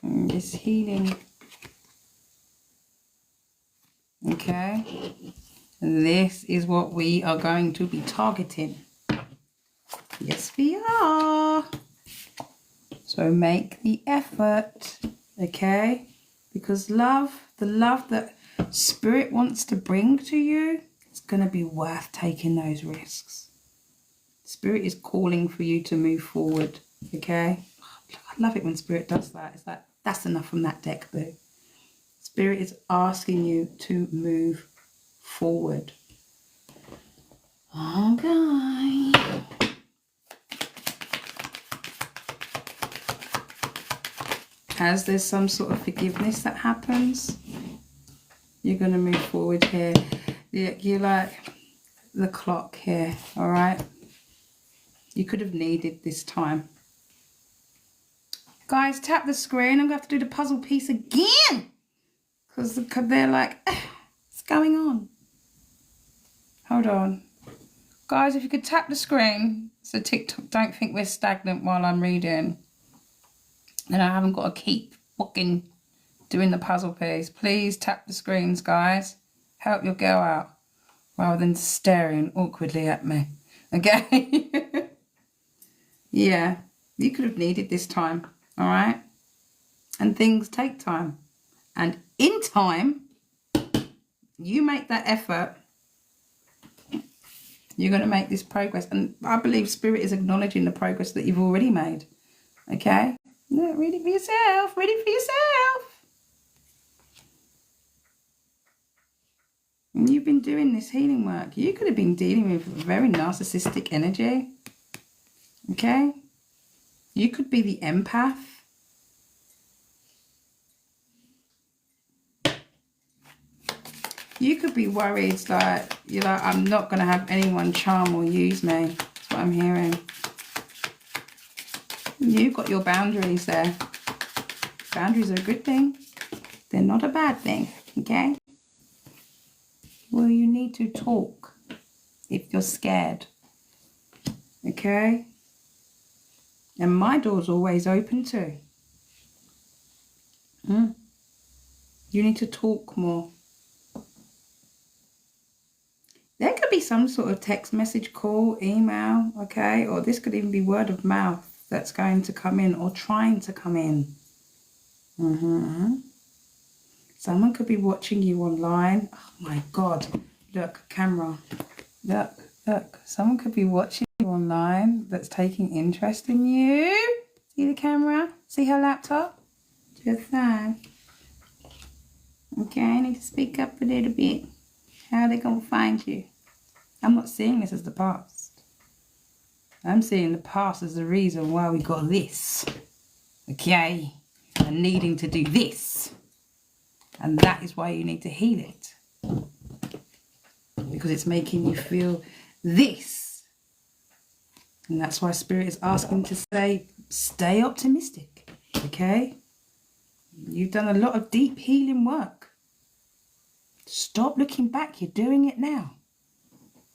And this healing. Okay? And this is what we are going to be targeting. Yes, we are. So make the effort. Okay? Because love, the love that Spirit wants to bring to you, it's going to be worth taking those risks. Spirit is calling for you to move forward, okay? I love it when Spirit does that. It's like, that's enough from that deck, boo. Spirit is asking you to move forward. Okay. As there's some sort of forgiveness that happens, you're going to move forward here. You're like the clock here, all right? You could have needed this time. Guys, tap the screen. I'm going to have to do the puzzle piece again. Because they're like, what's going on? Hold on. Guys, if you could tap the screen so TikTok don't think we're stagnant while I'm reading. And I haven't got to keep fucking doing the puzzle piece. Please tap the screens, guys. Help your girl out. Rather than staring awkwardly at me. Okay? Yeah. You could have needed this time. All right? And things take time. And in time, you make that effort, you're going to make this progress. And I believe Spirit is acknowledging the progress that you've already made. Okay? Yeah, read it for yourself. Read it for yourself. And you've been doing this healing work. You could have been dealing with very narcissistic energy. Okay? You could be the empath. You could be worried, like, you're like, I'm not going to have anyone charm or use me. That's what I'm hearing. You've got your boundaries there. Boundaries are a good thing. They're not a bad thing, okay? Well, you need to talk if you're scared, okay? And my door's always open too. You need to talk more. There could be some sort of text message, call, email, okay? Or this could even be word of mouth that's going to come in or trying to come in. Someone could be watching you online. Oh my God. Look, camera. Look, look. Someone could be watching you online that's taking interest in you. See the camera? See her laptop? Just that. Okay, I need to speak up a little bit. How are they going to find you? I'm not seeing this as the past. I'm seeing the past as the reason why we got this. Okay? And needing to do this. And that is why you need to heal it. Because it's making you feel this. And that's why Spirit is asking to say, stay optimistic. Okay? You've done a lot of deep healing work. Stop looking back. You're doing it now.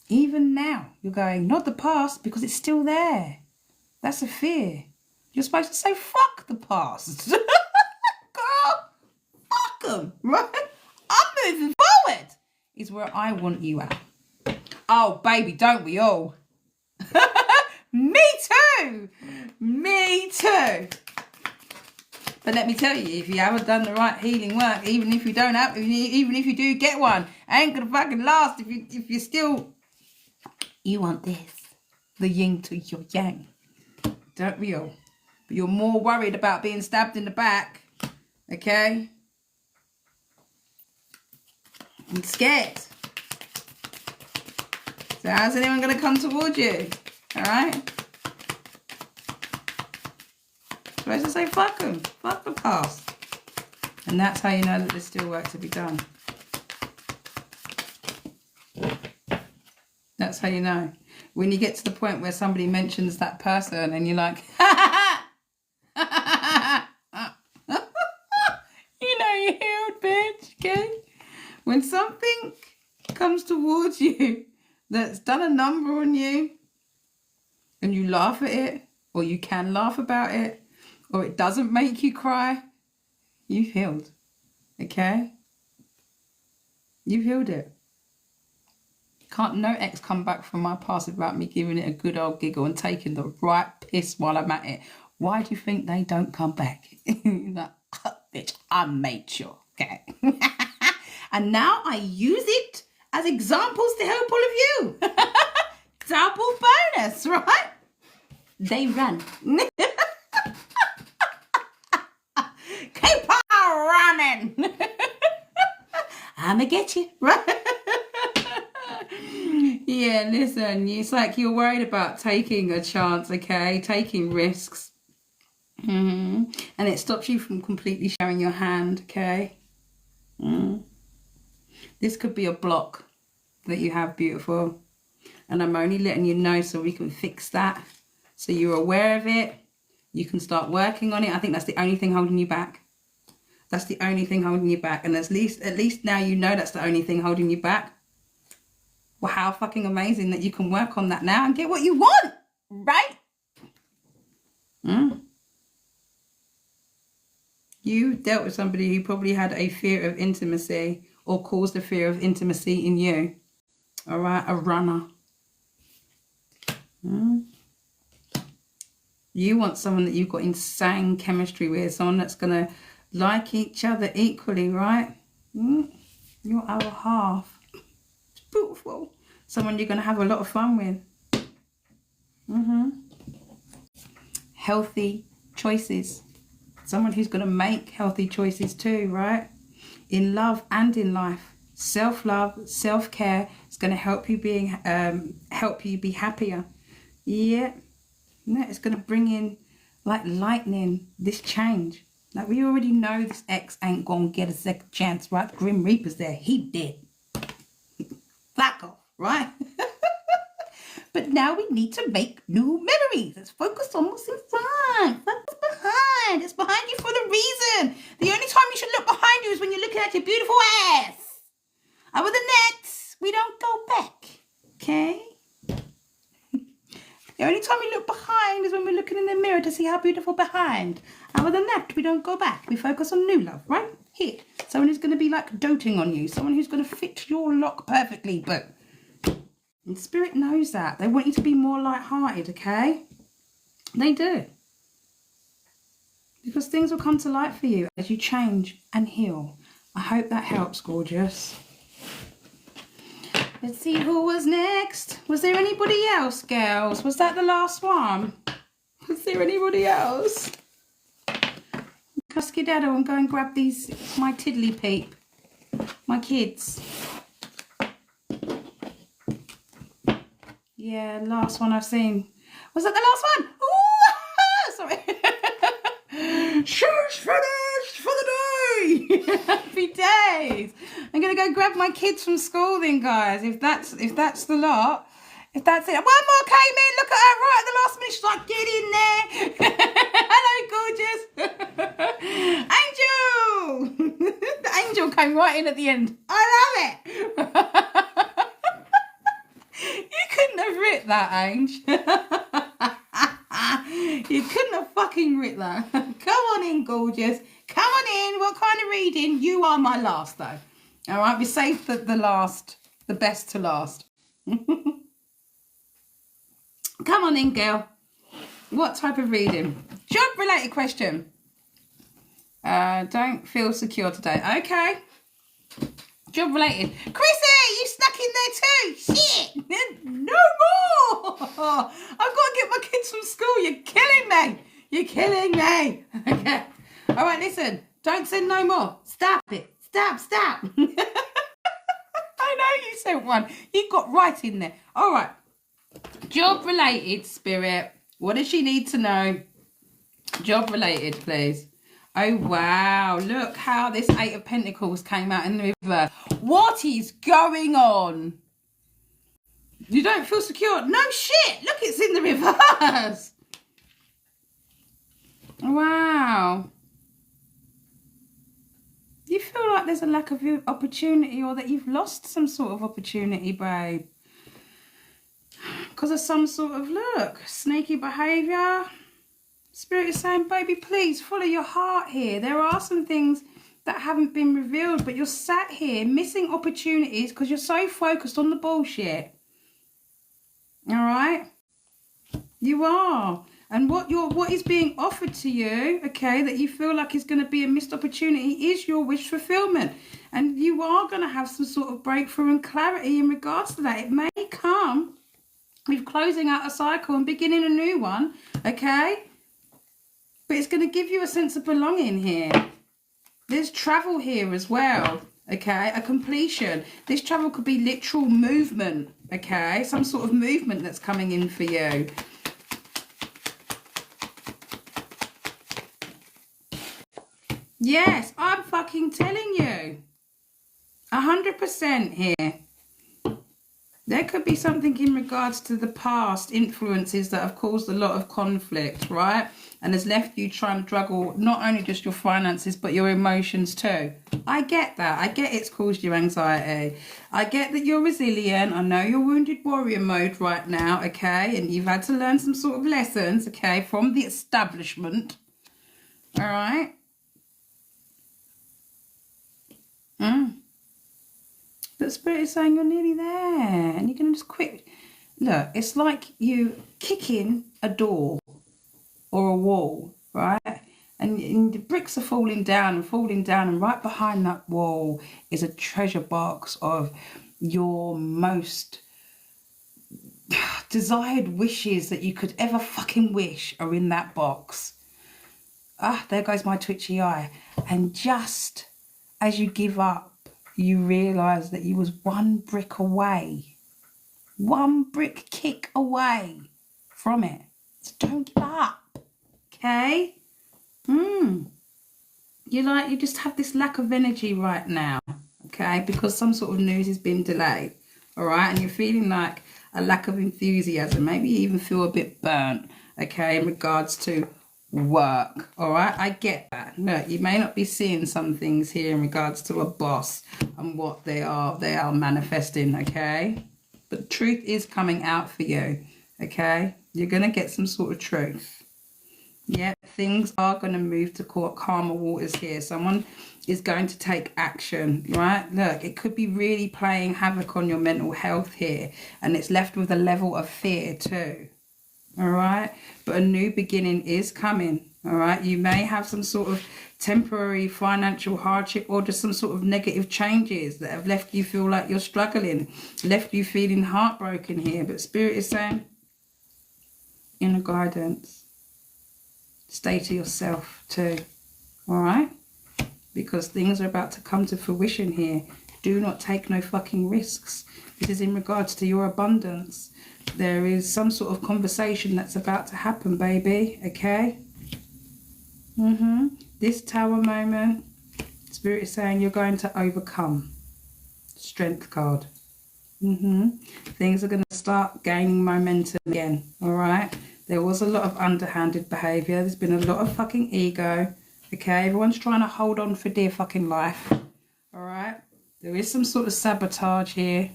Even now, you're going, not the past, because it's still there. That's a fear. You're supposed to say, fuck the past. Girl, fuck them, right? I'm moving forward, is where I want you at. Oh, baby, don't we all? Me too. Me too. But let me tell you, if you haven't done the right healing work, even if you don't have, even if you do get one, ain't gonna fucking last. If you still, you want this, the yin to your yang, don't we all? But you're more worried about being stabbed in the back, okay? And scared. So how's anyone gonna come towards you? All right. Supposed to say fuck them, fuck the past. And that's how you know that there's still work to be done. That's how you know. When you get to the point where somebody mentions that person and you're like, you know you healed, bitch, okay? When something comes towards you that's done a number on you and you laugh at it, or you can laugh about it, or it doesn't make you cry, you've healed, okay? You've healed it. Can't no ex come back from my past without me giving it a good old giggle and taking the right piss while I'm at it. Why do you think they don't come back? Like, oh, bitch, I made sure, okay? And now I use it as examples to help all of you. Double bonus, right? They run. Keep on running. I'ma get you, right? Yeah, listen, it's like you're worried about taking a chance, okay? Taking risks. And it stops you from completely showing your hand, okay? This could be a block that you have, beautiful. And I'm only letting you know so we can fix that. So you're aware of it. You can start working on it. I think that's the only thing holding you back. That's the only thing holding you back. And at least now you know that's the only thing holding you back. Well, how fucking amazing that you can work on that now and get what you want, right? You dealt with somebody who probably had a fear of intimacy or caused a fear of intimacy in you. All right, a runner. You want someone that you've got insane chemistry with, someone that's going to like each other equally, right? Your other half. It's beautiful. Someone you're going to have a lot of fun with. Healthy choices. Someone who's going to make healthy choices too, right? In love and in life. Self-love, self-care is going to help you be happier. Yeah. It's going to bring in, like lightning, this change. Like, we already know this ex ain't going to get a second chance, right? The Grim Reaper's there. He did. Fuck off, right? But now we need to make new memories. Let's focus on what's in front. Focus behind. It's behind you for the reason. The only time you should look behind you is when you're looking at your beautiful ass. Other than that, we don't go back. Okay? The only time we look behind is when we're looking in the mirror to see how beautiful behind. Other than that, we don't go back. We focus on new love, right? Here. Someone who's going to be like doting on you. Someone who's going to fit your lock perfectly. But and Spirit knows that. They want you to be more light-hearted, okay? They do. Because things will come to light for you as you change and heal. I hope that helps, gorgeous. Let's see who was next. Was there anybody else, girls? Was that the last one? Was there anybody else? I'll skedaddle and go and grab these, my tiddly peep. My kids. Yeah, last one I've seen. Was that the last one? Ooh, sorry. She's finished for the day. Happy days. I'm gonna go grab my kids from school then, guys. If that's the lot. If that's it. One more came in. Look at her right at the last minute. She's like, get in there. Hello, gorgeous. Angel. The angel came right in at the end. I love it. You couldn't have writ that, Angel. You couldn't have fucking writ that. Come on in, gorgeous. Come on in. What kind of reading? You are my last, though. All right, we saved the best to last. Come on in, girl. What type of reading? Job-related question. Don't feel secure today. Okay. Job-related. Chrissy, you stuck in there too. Shit. No more. I've got to get my kids from school. You're killing me. You're killing me. Okay. All right, listen. Don't send no more. Stop it. Stop. I know you sent one. You got right in there. All right. Job related, Spirit. What does she need to know? Job related, please. Oh, wow. Look how this Eight of Pentacles came out in the reverse. What is going on? You don't feel secure? No shit. Look, it's in the reverse. Wow. You feel like there's a lack of opportunity or that you've lost some sort of opportunity, babe. Because of some sort of, look, sneaky behaviour. Spirit is saying, baby, please follow your heart here. There are some things that haven't been revealed, but you're sat here missing opportunities because you're so focused on the bullshit. All right? You are. And what is being offered to you, okay, that you feel like is going to be a missed opportunity is your wish fulfillment. And you are going to have some sort of breakthrough and clarity in regards to that. It may come with closing out a cycle and beginning a new one, okay? But it's going to give you a sense of belonging here. There's travel here as well, okay? A completion. This travel could be literal movement, okay? Some sort of movement that's coming in for you. Yes, I'm fucking telling you. 100% here. There could be something in regards to the past influences that have caused a lot of conflict, right? And has left you trying to juggle not only just your finances, but your emotions too. I get that. I get it's caused you anxiety. I get that you're resilient. I know you're wounded warrior mode right now, okay? And you've had to learn some sort of lessons, okay, from the establishment. All right? But Spirit is saying you're nearly there. And you're going to just quit. Look, it's like you kicking a door or a wall, right? And the bricks are falling down. And right behind that wall is a treasure box of your most desired wishes that you could ever fucking wish are in that box. There goes my twitchy eye. And just as you give up, you realise that you was one brick away. One brick kick away from it. So don't give up. Okay? You just have this lack of energy right now. Okay? Because some sort of news has been delayed. Alright? And you're feeling like a lack of enthusiasm. Maybe you even feel a bit burnt. Okay? In regards to work. Alright? I get that. Look, you may not be seeing some things here in regards to a boss and what they are manifesting. Okay? But the truth is coming out for you. Okay? You're going to get some sort of truth. Yeah, things are going to move to calmer waters here. Someone is going to take action, right? Look, it could be really playing havoc on your mental health here. And it's left with a level of fear too. All right? But a new beginning is coming. All right? You may have some sort of temporary financial hardship or just some sort of negative changes that have left you feel like you're struggling, left you feeling heartbroken here. But Spirit is saying, inner guidance. Stay to yourself too, all right? Because things are about to come to fruition here. Do not take no fucking risks. This is in regards to your abundance. There is some sort of conversation that's about to happen, baby, okay? This tower moment, Spirit is saying you're going to overcome. Strength card. Things are going to start gaining momentum again, all right? There was a lot of underhanded behaviour. There's been a lot of fucking ego. Okay, everyone's trying to hold on for dear fucking life. Alright? There is some sort of sabotage here.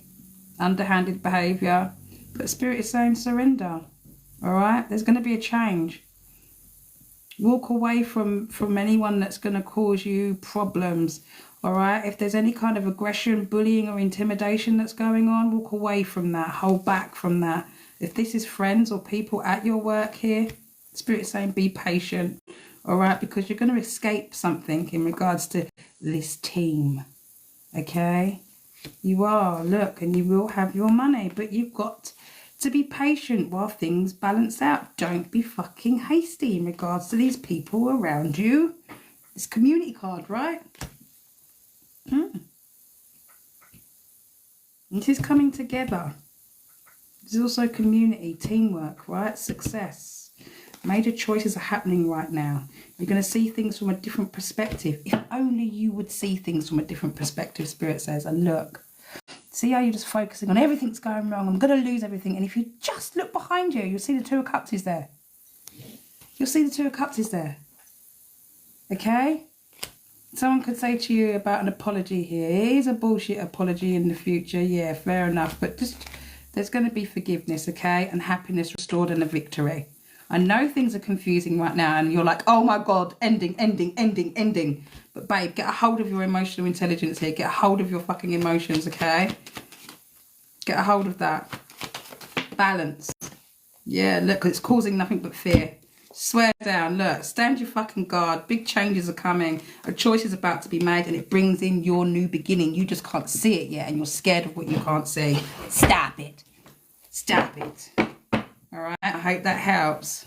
Underhanded behaviour. But Spirit is saying surrender. Alright? There's going to be a change. Walk away from anyone that's going to cause you problems. Alright? If there's any kind of aggression, bullying or intimidation that's going on, walk away from that. Hold back from that. If this is friends or people at your work here, Spirit is saying be patient, all right? Because you're going to escape something in regards to this team, okay? You are, look, and you will have your money, but you've got to be patient while things balance out. Don't be fucking hasty in regards to these people around you. It's community card, right? This is coming together. There's also community, teamwork, right? Success. Major choices are happening right now. You're going to see things from a different perspective. If only you would see things from a different perspective, Spirit says. And look, see how you're just focusing on everything's going wrong. I'm going to lose everything. And if you just look behind you, you'll see the Two of Cups is there. You'll see the Two of Cups is there. Okay? Someone could say to you about an apology here. Here's a bullshit apology in the future. Yeah, fair enough. But just... there's going to be forgiveness, okay? And happiness restored and a victory. I know things are confusing right now and you're like, oh my God, ending. But babe, get a hold of your emotional intelligence here. Get a hold of your fucking emotions, okay? Get a hold of that. Balance. Yeah, look, it's causing nothing but fear. Swear down. Look, stand your fucking guard. Big changes are coming. A choice is about to be made, and it brings in your new beginning. You just can't see it yet, and you're scared of what you can't see. Stop it. Stop it. All right? I hope that helps.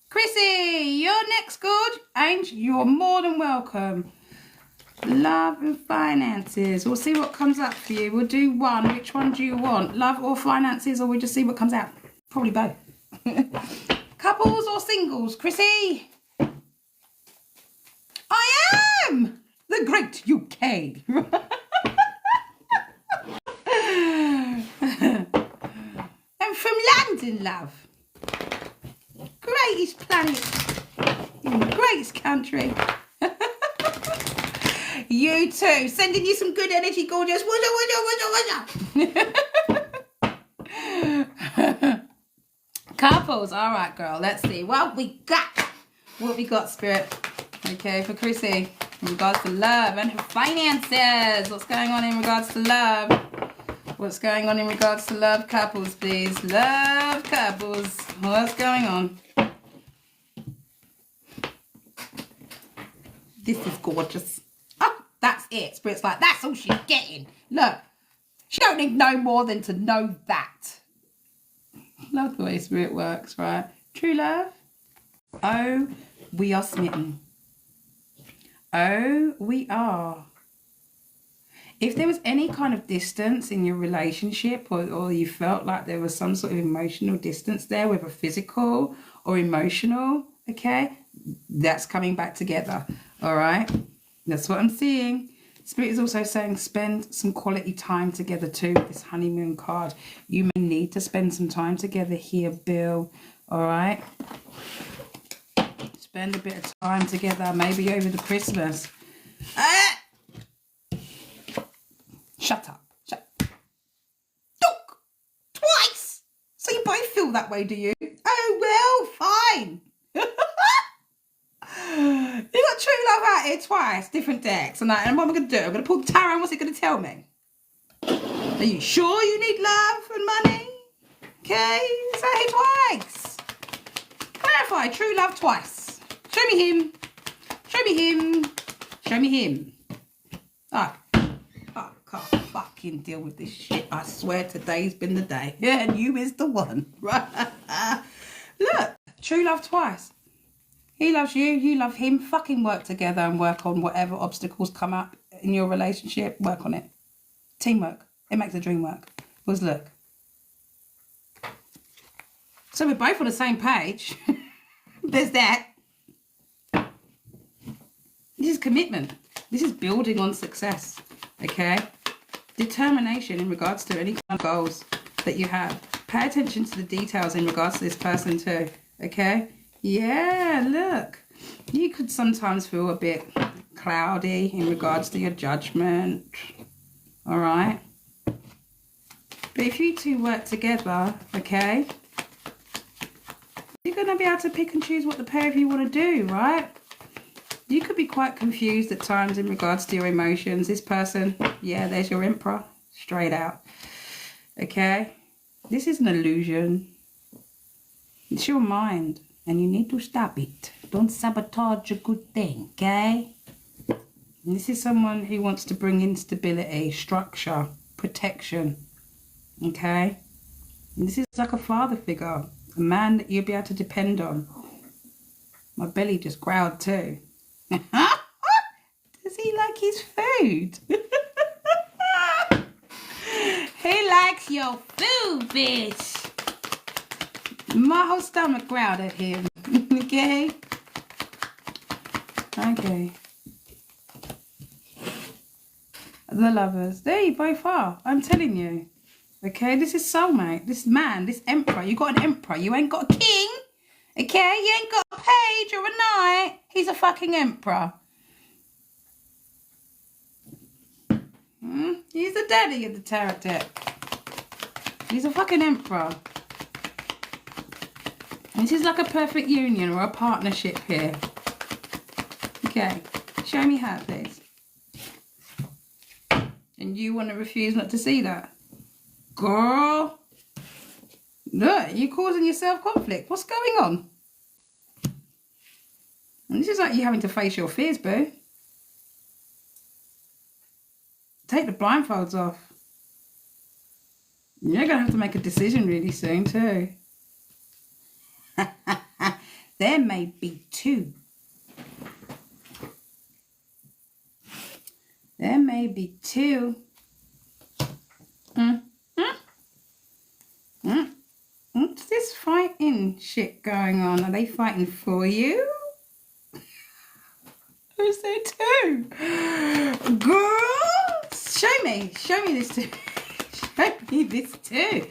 Chrissy, you're next, good. Angel, you're more than welcome. Love and finances. We'll see what comes up for you. We'll do one. Which one do you want? Love or finances, or we'll just see what comes out? Probably both. Couples or singles, Chrissy? I am the great UK. I'm from London, love. Greatest planet. Greatest country. You too. Sending you some good energy, gorgeous. Couples. All right, girl. Let's see what we got. What we got, Spirit. Okay, for Chrissy. In regards to love and her finances. What's going on in regards to love? What's going on in regards to love, couples, please? Love, couples. What's going on? This is gorgeous. Oh, that's it. Spirit's like, that's all she's getting. Look, she don't need no more than to know that. Love the way Spirit works, right? True love. Oh, we are smitten. Oh, we are. If there was any kind of distance in your relationship, or you felt like there was some sort of emotional distance there, whether physical or emotional, okay, that's coming back together. All right, that's what I'm seeing. Spirit is also saying spend some quality time together too. This honeymoon card, you may need to spend some time together here, Bill. All right, spend a bit of time together, maybe over the Christmas. Shut up. Shut up. Look, twice. So you both feel that way, do you? Oh well, fine. You got true love out here twice, different decks, and what am I going to do? I'm going to pull the tarot, and what's it going to tell me? Are you sure you need love and money? Okay, it's out here twice. Clarify, true love twice. Show me him. Show me him. Show me him. Alright. I can't fucking deal with this shit. I swear today's been the day. Yeah, and you is the one. Right? Look, true love twice. He loves you, you love him. Fucking work together and work on whatever obstacles come up in your relationship. Work on it. Teamwork. It makes the dream work. Because look. So we're both on the same page. There's that. This is commitment. This is building on success. Okay? Determination in regards to any kind of goals that you have. Pay attention to the details in regards to this person too. Okay? Yeah, look. You could sometimes feel a bit cloudy in regards to your judgment. Alright? But if you two work together, okay, you're going to be able to pick and choose what the pair of you want to do, right? You could be quite confused at times in regards to your emotions. This person, yeah, there's your emperor, straight out. Okay? This is an illusion. It's your mind, and you need to stop it. Don't sabotage a good thing, okay? And this is someone who wants to bring in stability, structure, protection, okay? And this is like a father figure, a man that you'll be able to depend on. My belly just growled too. Does he like his food? He likes your food, bitch. My whole stomach growled at him. Okay? Okay. The lovers. There you both are. I'm telling you. Okay? This is soulmate. This man, this emperor. You got an emperor. You ain't got a king. Okay? You ain't got a page or a knight. He's a fucking emperor. He's the daddy of the tarot deck. He's a fucking emperor. This is like a perfect union or a partnership here. Okay. Show me how, please. And you want to refuse not to see that? Girl. Look, you're causing yourself conflict. What's going on? And this is like you having to face your fears, boo. Take the blindfolds off. You're going to have to make a decision really soon, too. There may be two. There may be two. What's this fighting shit going on? Are they fighting for you? Who's there too? Girl, show me this too. Show me this too.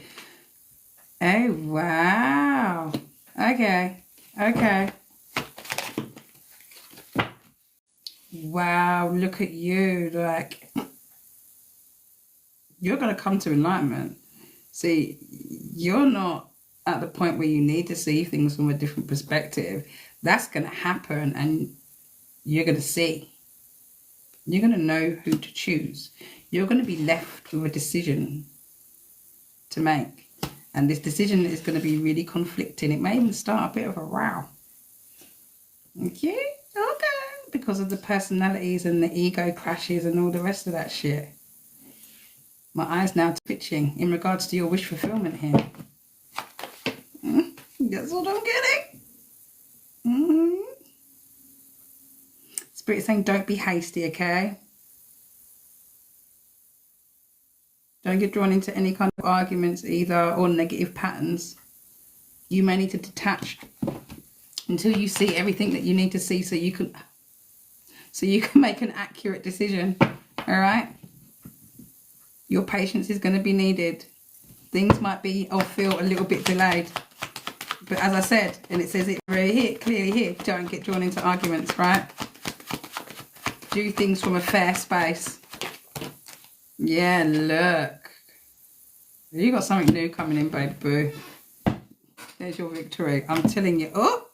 Oh, wow. Okay. Wow, look at you. Like, you're going to come to enlightenment. See, you're not at the point where you need to see things from a different perspective. That's going to happen, and you're going to see. You're going to know who to choose. You're going to be left with a decision to make. And this decision is going to be really conflicting. It may even start a bit of a row. Okay. Because of the personalities and the ego clashes and all the rest of that shit. My eyes now twitching in regards to your wish fulfillment here. That's what I'm getting. Spirit saying don't be hasty, okay? Don't get drawn into any kind of arguments either, or negative patterns. You may need to detach until you see everything that you need to see so you can make an accurate decision. All right? Your patience is going to be needed. Things might be or feel a little bit delayed. But as I said, and it says it very clearly here, don't get drawn into arguments, right? Do things from a fair space. Yeah, look. You got something new coming in, baby boo. There's your victory. I'm telling you. Oh!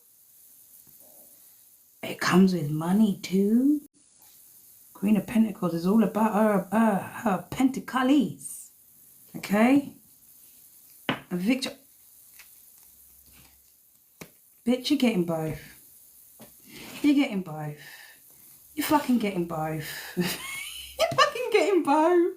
It comes with money too. Queen of Pentacles is all about her pentacles. Okay? A victory. Bitch, you're getting both. You're getting both. You're fucking getting both. You're fucking getting both.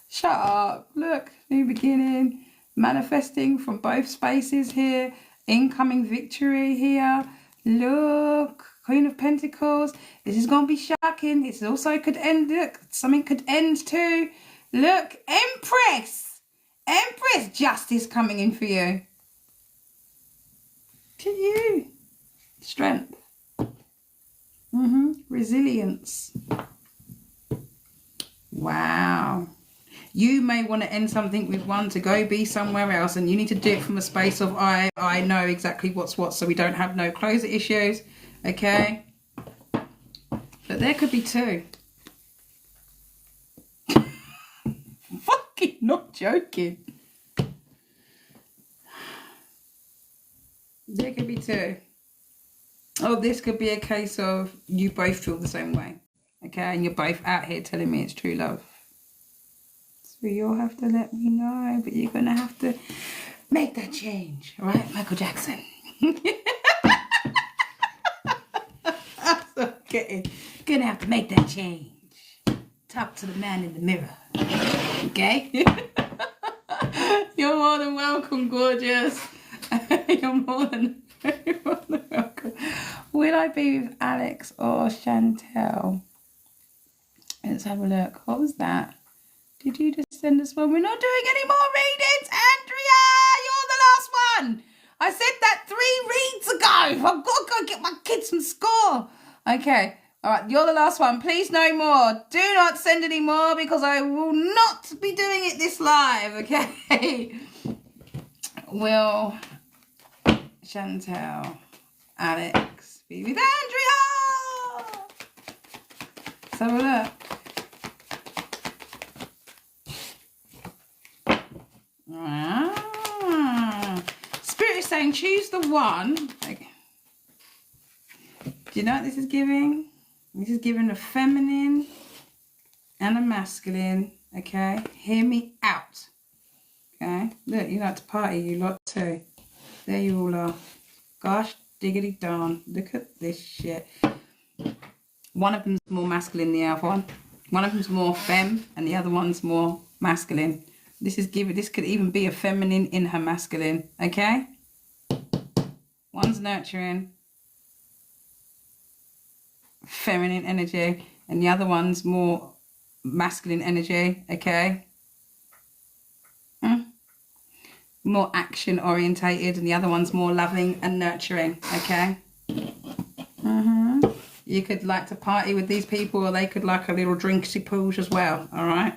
Shut up. Look, new beginning. Manifesting from both spaces here. Incoming victory here. Look, Queen of Pentacles. This is going to be shocking. This also could end. Look, something could end too. Look, Empress. Empress. Justice coming in for you. To you. Strength. Resilience. Wow. You may want to end something with one to go be somewhere else, and you need to do it from a space of I know exactly what's what, so we don't have no closure issues. Okay? But there could be two. Fucking not joking. There could be two. Oh, this could be a case of you both feel the same way. Okay? And you're both out here telling me it's true love. So you'll have to let me know, but you're going to have to make that change. All right? Michael Jackson. So going to have to make that change. Talk to the man in the mirror. Okay? You're more than welcome, gorgeous. You're more than welcome. Will I be with Alex or Chantel? Let's have a look. What was that? Did you just send us one? We're not doing any more readings. Andrea, you're the last one. I said that 3 reads ago. I've got to go get my kids some school. Okay. All right. You're the last one. Please no more. Do not send any more because I will not be doing it this live. Okay. Will Chantel, Alex be with Andrea? Let's have a look. Spirit is saying choose the one. Okay. Do you know what this is giving? This is giving a feminine and a masculine. Okay, hear me out. Okay, look, you like to party, you lot too. There you all are. Gosh diggity darn, look at this shit. One of them's more masculine than the other one. One of them's more femme and the other one's more masculine. This could even be a feminine in her masculine, okay? One's nurturing, feminine energy, and the other one's more masculine energy, okay? More action orientated, and the other one's more loving and nurturing, okay? You could like to party with these people, or they could like a little drinky pooch as well, all right?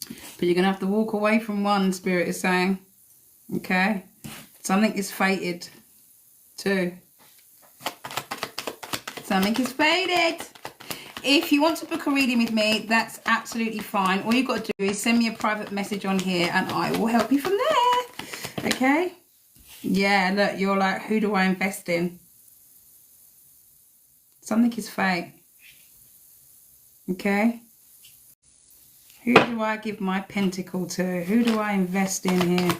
But you're going to have to walk away from one, Spirit is saying, okay? Something is fated too. Something is fated. If you want to book a reading with me, that's absolutely fine. All you've got to do is send me a private message on here and I will help you from there, okay? Yeah, look, you're like, who do I invest in? Something is fate. Okay? Who do I give my pentacle to? Who do I invest in here?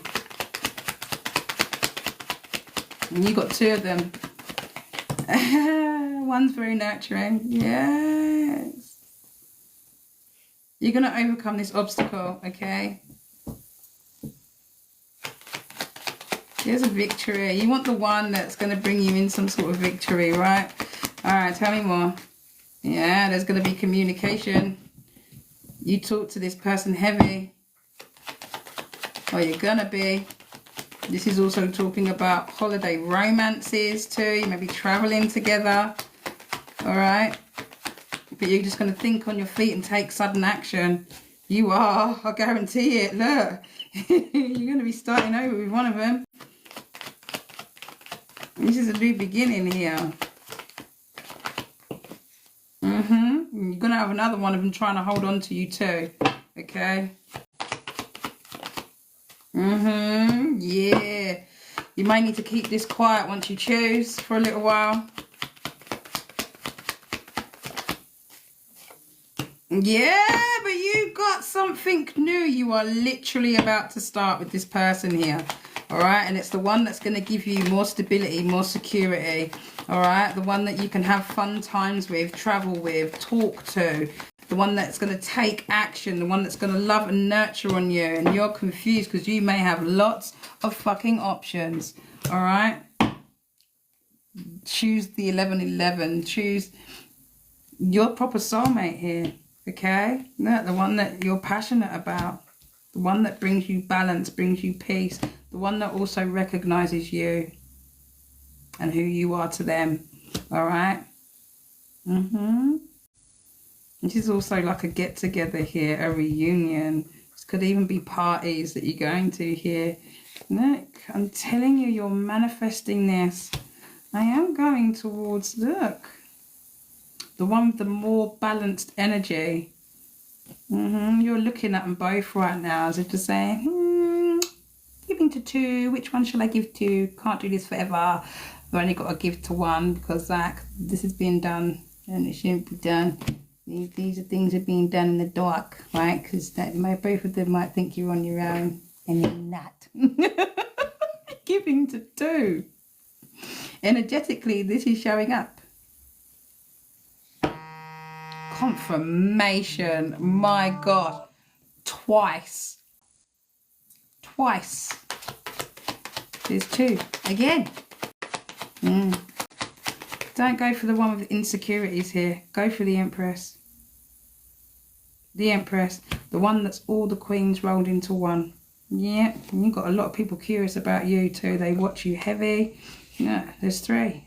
And you got two of them. One's very nurturing. Yes. You're going to overcome this obstacle, okay? There's a victory. You want the one that's going to bring you in some sort of victory, right? All right, tell me more. Yeah, there's going to be communication. You talk to this person heavy. Or you're going to be. This is also talking about holiday romances too. You may be traveling together. All right. But you're just going to think on your feet and take sudden action. You are. I guarantee it. Look. You're going to be starting over with one of them. This is a new beginning here. You're going to have another one of them trying to hold on to you too. Okay. Yeah. You may need to keep this quiet once you choose for a little while. Yeah, but you got something new. You are literally about to start with this person here. All right. And it's the one that's going to give you more stability, more security. All right. The one that you can have fun times with, travel with, talk to. The one that's going to take action. The one that's going to love and nurture on you. And you're confused because you may have lots of fucking options. All right. Choose the 1111. Choose your proper soulmate here. Okay. No, the one that you're passionate about. The one that brings you balance, brings you peace. The one that also recognizes you and who you are to them. All right. This is also like a get together here, a reunion. This could even be parties that you're going to here. Look, I'm telling you, you're manifesting this. I am going towards, look, the one with the more balanced energy. You're looking at them both right now as if to say, giving to two, which one shall I give to? Can't do this forever. I've only got to give to one because this is being done and it shouldn't be done. These are things that are being done in the dark, right? Because both of them might think you're on your own and you're not. Giving to two. Energetically, this is showing up. Confirmation. My God. Twice. There's two. Again. Don't go for the one with insecurities here. Go for the Empress. The Empress. The one that's all the queens rolled into one. Yeah. And you've got a lot of people curious about you too. They watch you heavy. Yeah, there's three.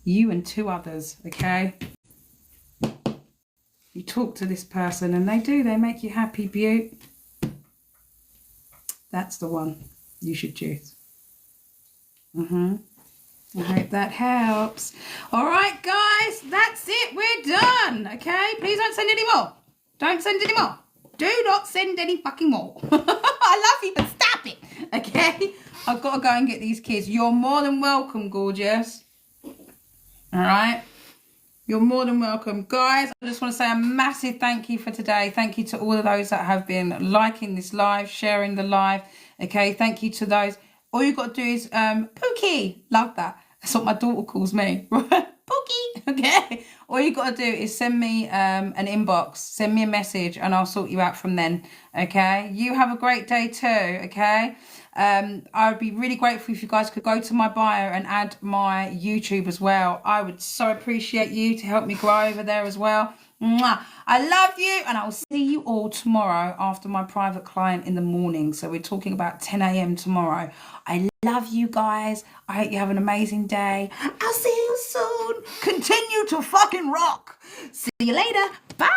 You and two others, okay? You talk to this person and they make you happy, beaut. That's the one you should choose. I hope that helps. All right, guys, that's it. We're done, okay? Please don't send any more. Don't send any more. Do not send any fucking more. I love you, but stop it, okay? I've got to go and get these kids. You're more than welcome, gorgeous. All right? You're more than welcome. Guys, I just want to say a massive thank you for today. Thank you to all of those that have been liking this live, sharing the live. Okay, thank you to those. All you've got to do is, Pookie, love that. That's what my daughter calls me. Pookie, okay. All you got to do is send me an inbox, send me a message, and I'll sort you out from then. Okay, you have a great day too. Okay, I would be really grateful if you guys could go to my bio and add my YouTube as well. I would so appreciate you to help me grow over there as well. Mwah. I love you, and I will see you all tomorrow after my private client in the morning. So we're talking about 10 a.m. tomorrow. I love you guys. I hope you have an amazing day. I'll see you soon. Continue to fucking rock. See you later. Bye.